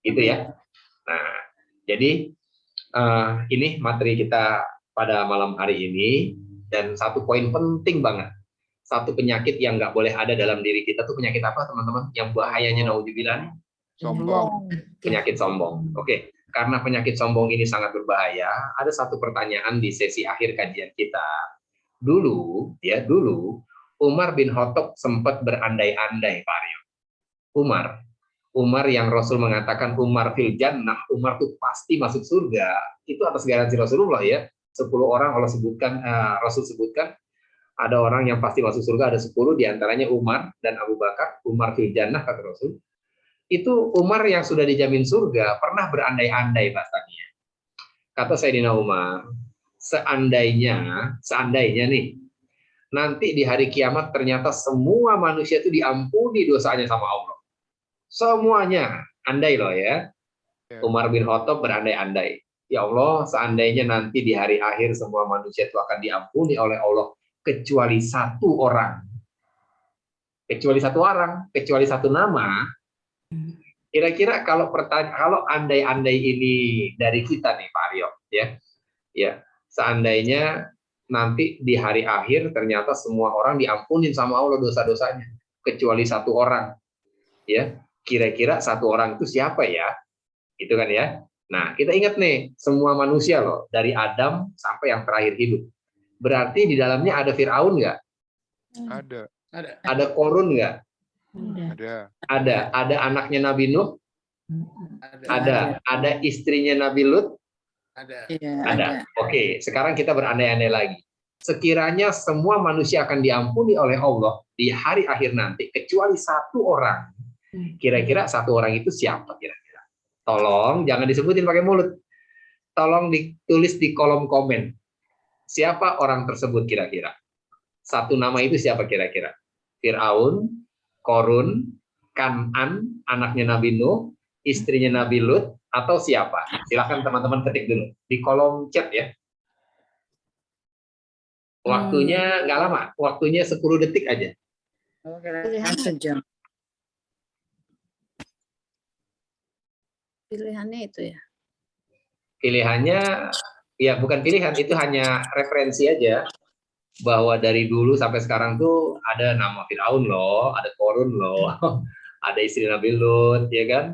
Gitu ya. Nah, jadi ini materi kita pada malam hari ini, dan satu poin penting banget, satu penyakit yang nggak boleh ada dalam diri kita tuh penyakit apa teman-teman? Yang bahayanya naudzubillah, Sombong. Penyakit sombong. Oke, karena penyakit sombong ini sangat berbahaya, ada satu pertanyaan di sesi akhir kajian kita. Dulu Umar bin Khattab sempat berandai-andai, Pak Aryo. Umar yang Rasul mengatakan Umar fil jannah, Umar tuh pasti masuk surga, itu atas garansi Rasulullah ya. 10 orang Allah sebutkan, Rasul sebutkan ada orang yang pasti masuk surga, ada 10, diantaranya Umar dan Abu Bakar. Umar fil jannah kata Rasul. Itu Umar yang sudah dijamin surga pernah berandai-andai bahasanya. Kata Sayyidina Umar, seandainya nih nanti di hari kiamat ternyata semua manusia itu diampuni dosanya sama Allah. Semuanya, andai loh ya. Umar bin Khattab berandai-andai. Ya Allah, seandainya nanti di hari akhir semua manusia itu akan diampuni oleh Allah kecuali satu orang. Kecuali satu nama. Kira-kira kalau andai-andai ini dari kita nih Pak Aryo, ya, seandainya nanti di hari akhir ternyata semua orang diampunin sama Allah dosa-dosanya kecuali satu orang, ya. Kira-kira satu orang itu siapa ya? Itu kan ya. Nah, kita ingat nih, semua manusia loh, dari Adam sampai yang terakhir hidup. Berarti di dalamnya ada Fir'aun nggak? Ada. Ada Korun nggak? Ada. Ada anaknya Nabi Nuh? Ada istrinya Nabi Lut? Ada. Oke, sekarang kita berandai-andai lagi. Sekiranya semua manusia akan diampuni oleh Allah di hari akhir nanti, kecuali satu orang. Kira-kira satu orang itu siapa kira-kira? Tolong jangan disebutin pakai mulut. Tolong ditulis di kolom komen. Siapa orang tersebut kira-kira? Satu nama itu siapa kira-kira? Fir'aun, Korun, Kan'an, anaknya Nabi Nuh, istrinya Nabi Lut, atau siapa? Silahkan teman-teman ketik dulu di kolom chat ya. Waktunya nggak lama, waktunya 10 detik aja. Sejam. Pilihannya itu ya. Pilihannya ya bukan pilihan, itu hanya referensi aja bahwa dari dulu sampai sekarang tuh ada nama Fir'aun loh, ada Korun loh, ada istri Nabi Lut, ya kan?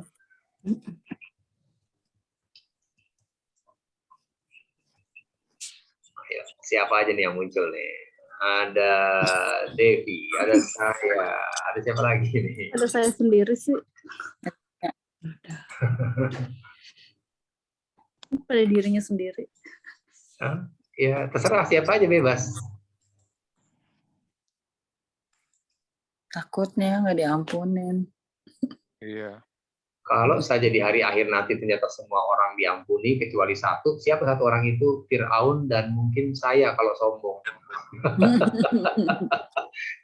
Ayo, siapa aja nih yang muncul nih? Ada Devi, ada saya, ada siapa lagi nih? Ada saya sendiri sih. Pada dirinya sendiri. Ya terserah, siapa aja bebas. Takutnya nggak diampunin. Iya. Kalau saja di hari akhir nanti ternyata semua orang diampuni kecuali satu, siapa satu orang itu? Fir'aun dan mungkin saya kalau sombong.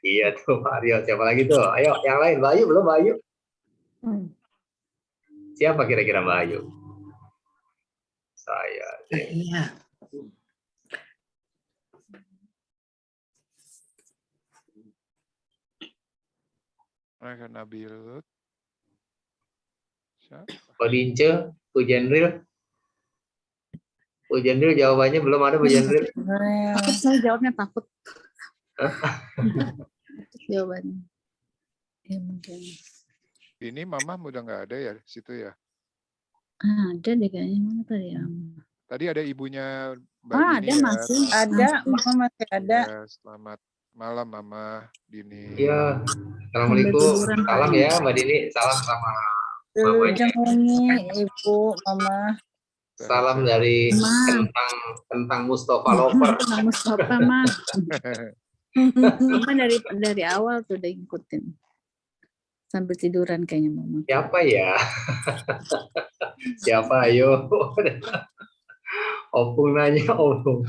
Iya tuh Pak Aryo, siapa lagi tuh? Ayo yang lain, Mbak Ayu belum Mbak Ayu? Siapa kira-kira Mbak Ayu? Saya. Iya. Mereka Nabi Lut. Siapa? Odince, Bu Jenril. Bu Jenril jawabannya belum ada Bu Jenril. Takut saya jawabnya takut. Jawabannya. Ya mungkin. Ini Mama udah nggak ada ya di situ ya? Ada deh kayaknya, mana tadi ya? Tadi ada ibunya Mbak ada Dini ya. masih. Ada, Mama masih ada. Ya, selamat malam Mama Dini. Iya. Assalamualaikum. Salam ya Mbak Dini. Salam sama mamanya. Jemuni, Ibu, Mama. Salam dari kentang Mustafa Lover. Kentang Mustafa mah. Mama dari awal tuh udah ngikutin. Sambil tiduran kayaknya Mama. Siapa ya? Siapa ayo? Opung nanya Opung.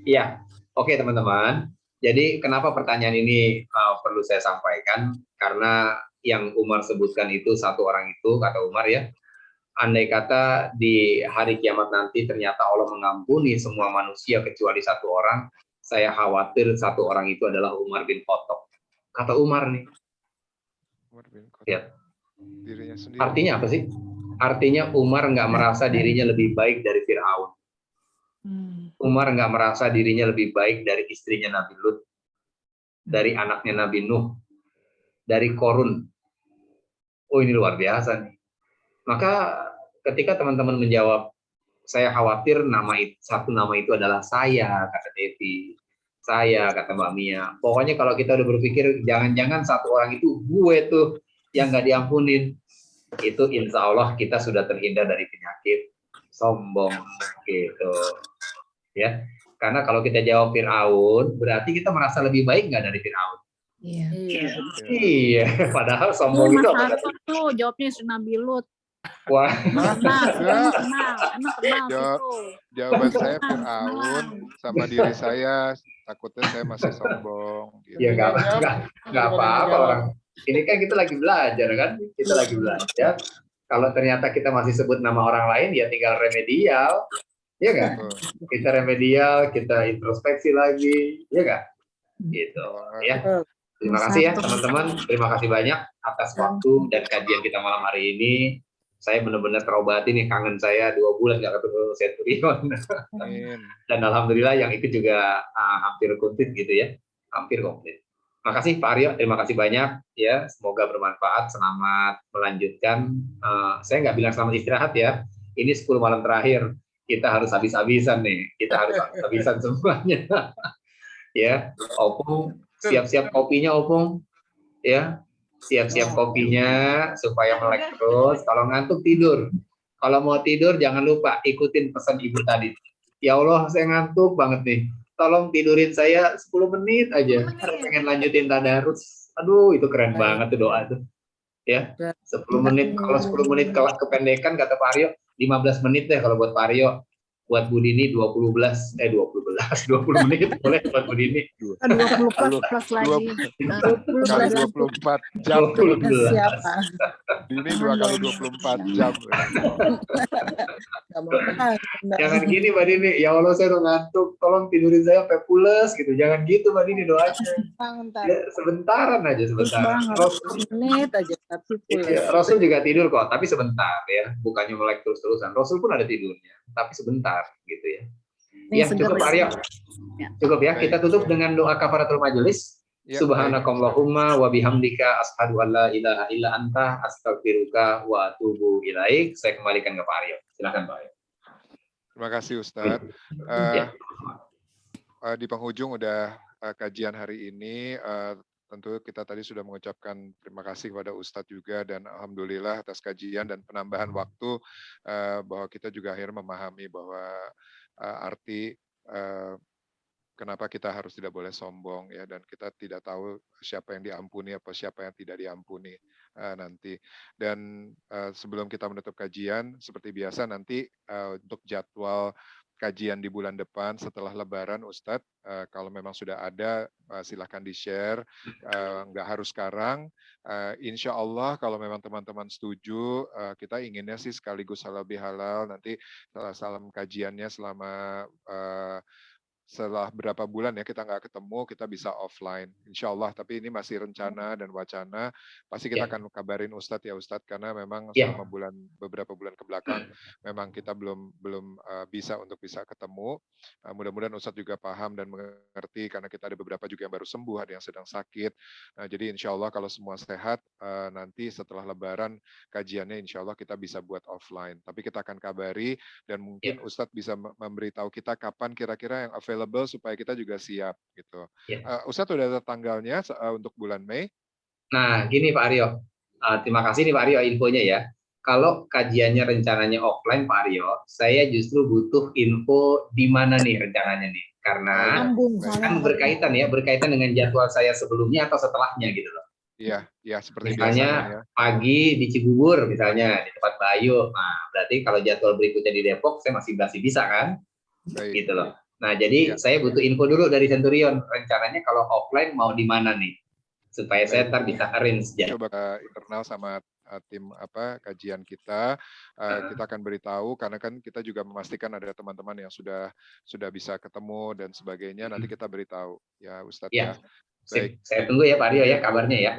Iya, oke teman-teman. Jadi kenapa pertanyaan ini perlu saya sampaikan? Karena yang Umar sebutkan itu satu orang itu, kata Umar ya. Andai kata di hari kiamat nanti ternyata Allah mengampuni semua manusia kecuali satu orang, saya khawatir satu orang itu adalah Umar bin Khattab. Kata Umar nih. Umar bin Khattab. Ya. Dirinya sendiri. Artinya apa sih? Artinya Umar nggak merasa dirinya lebih baik dari Fir'aun. Umar nggak merasa dirinya lebih baik dari istrinya Nabi Lut, dari anaknya Nabi Nuh, dari Korun. Oh ini luar biasa nih. Maka ketika teman-teman menjawab, saya khawatir satu nama itu adalah saya, kata Devi. Saya, kata Mbak Mia. Pokoknya kalau kita udah berpikir, jangan-jangan satu orang itu gue tuh yang nggak diampunin. Itu insya Allah kita sudah terhindar dari penyakit sombong gitu. Ya, karena kalau kita jawab Fir'aun, berarti kita merasa lebih baik nggak dari Fir'aun? Iya. Iya, padahal sombong itu apa? Tuh jawabnya Nabi Lut. Wah. Jawaban saya Fir'aun sama diri saya, takutnya saya masih sombong. Gitu. Ya nggak apa-apa orang. Ini kan kita lagi belajar kan, kita lagi belajar. Kalau ternyata kita masih sebut nama orang lain, ya tinggal remedial, ya kan? Kita remedial, kita introspeksi lagi, ya kan? Gitu, ya. Terima kasih ya teman-teman, terima kasih banyak atas waktu dan kajian kita malam hari ini. Saya benar-benar terobati nih, kangen saya 2 bulan nggak ketemu Centurion. Dan alhamdulillah yang ikut juga hampir komplit gitu ya, hampir komplit. Makasih Pak Aryo, terima kasih banyak ya. Semoga bermanfaat. Selamat melanjutkan. Saya nggak bilang selamat istirahat ya. Ini 10 malam terakhir. Kita harus habis-habisan nih. Kita harus habis-habisan semuanya. Ya, Opung, siap-siap kopinya Opung. Ya, siap-siap kopinya supaya melek terus. Kalau ngantuk tidur. Kalau mau tidur jangan lupa ikutin pesan ibu tadi. Ya Allah, saya ngantuk banget nih. Tolong tidurin saya 10 menit aja. Pengen lanjutin tadarus. Aduh, itu keren banget tuh doa tuh. Ya, 10 menit. Kalau 10 menit kependekan kata Pak Aryo, 15 menit deh kalau buat Pak Aryo. Buat Bu Dini 20 menit boleh buat Bu Dini. 20 plus lagi. 20 kali 24 jam. 20 Siapa? Dini 2 kali 24 jam. Jangan gini Mbak Dini, ya Allah saya udah ngantuk, tolong tidurin saya sampai pules gitu. Jangan gitu Mbak Dini doanya. Ya, sebentaran aja, sebentar. Menit aja tapi Ya, Rasul juga tidur kok, tapi sebentar ya, bukannya melek terus-terusan. Rasul pun ada tidurnya, tapi sebentar gitu ya. Ya cukup Pak Aryo, cukup ya. Kita tutup dengan doa kafaratul majelis. Subhanakallahumma wa bihamdika asyhadu an la ilaha illa anta astaghfiruka wa atubu ilaik. Saya kembalikan ke Pak Aryo. Silakan Pak Aryo. Terima kasih Ustadz. Di penghujung udah kajian hari ini. Tentu kita tadi sudah mengucapkan terima kasih kepada Ustadz juga dan alhamdulillah atas kajian dan penambahan waktu bahwa kita juga akhirnya memahami bahwa arti kenapa kita harus tidak boleh sombong ya, dan kita tidak tahu siapa yang diampuni apa siapa yang tidak diampuni nanti. Dan sebelum kita menutup kajian seperti biasa nanti untuk jadwal kajian di bulan depan setelah Lebaran, Ustadz, kalau memang sudah ada silahkan di-share, nggak harus sekarang. Insya Allah kalau memang teman-teman setuju, kita inginnya sih sekaligus halal bihalal, nanti salam kajiannya selama setelah berapa bulan ya kita nggak ketemu, kita bisa offline, insya Allah. Tapi ini masih rencana dan wacana. Pasti kita akan kabarin Ustadz ya Ustadz, karena memang selama beberapa bulan ke belakang memang kita belum bisa untuk bisa ketemu. Mudah-mudahan Ustadz juga paham dan mengerti, karena kita ada beberapa juga yang baru sembuh, ada yang sedang sakit. Jadi insya Allah kalau semua sehat, nanti setelah Lebaran kajiannya insya Allah kita bisa buat offline. Tapi kita akan kabari dan mungkin Ustadz bisa memberitahu kita kapan kira-kira yang available supaya kita juga siap gitu. Ustadz udah ada tanggalnya untuk bulan Mei? Nah, gini Pak Aryo. Terima kasih nih Pak Aryo infonya ya. Kalau kajiannya rencananya offline Pak Aryo, saya justru butuh info di mana nih rencananya nih. Karena kan berkaitan dengan jadwal saya sebelumnya atau setelahnya gitu loh. Iya, seperti misalnya biasanya, ya. Pagi di Cibubur misalnya di tempat Bayu. Nah, berarti kalau jadwal berikutnya di Depok saya masih bisa kan? Baik. Gitu loh. Nah, jadi saya butuh info dulu dari Centurion. Rencananya kalau offline mau di mana nih? Supaya saya ntar bisa arrange. Coba ke internal sama tim kajian kita, kita akan beritahu, karena kan kita juga memastikan ada teman-teman yang sudah bisa ketemu dan sebagainya. Nanti kita beritahu ya Ustadz ya. Baik. Saya tunggu ya Pak Aryo ya kabarnya ya.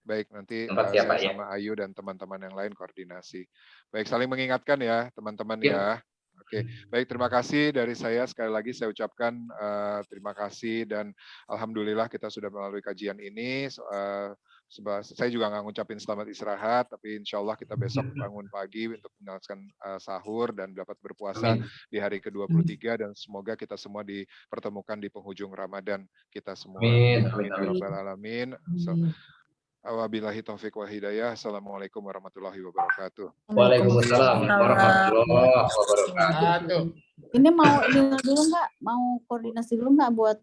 Baik, nanti saya sama Ayu dan teman-teman yang lain koordinasi. Baik, saling mengingatkan ya teman-teman ya. Oke, baik, terima kasih dari saya. Sekali lagi saya ucapkan terima kasih dan alhamdulillah kita sudah melalui kajian ini. Saya juga nggak ngucapin selamat istirahat, tapi insya Allah kita besok bangun pagi untuk melaksanakan sahur dan dapat berpuasa di hari ke-23, dan semoga kita semua dipertemukan di penghujung Ramadan kita semua. Amin. Alamin. Wabillahi taufiq wal hidayah. Assalamualaikum warahmatullahi wabarakatuh. Waalaikumsalam warahmatullahi wabarakatuh. Ini mau dulu nggak? Mau koordinasi dulu nggak buat?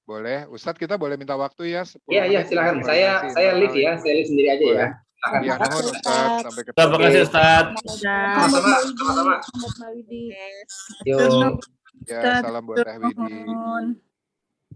Boleh. Ustadz, kita boleh minta waktu ya? Iya, silakan. Saya lead ya. Saya lead sendiri aja ya. Iya, mohon Ustadz. Sampai ketemu. Terima kasih Ustadz. Sama-sama. Yuk. Ya, salam buat Teh Widi.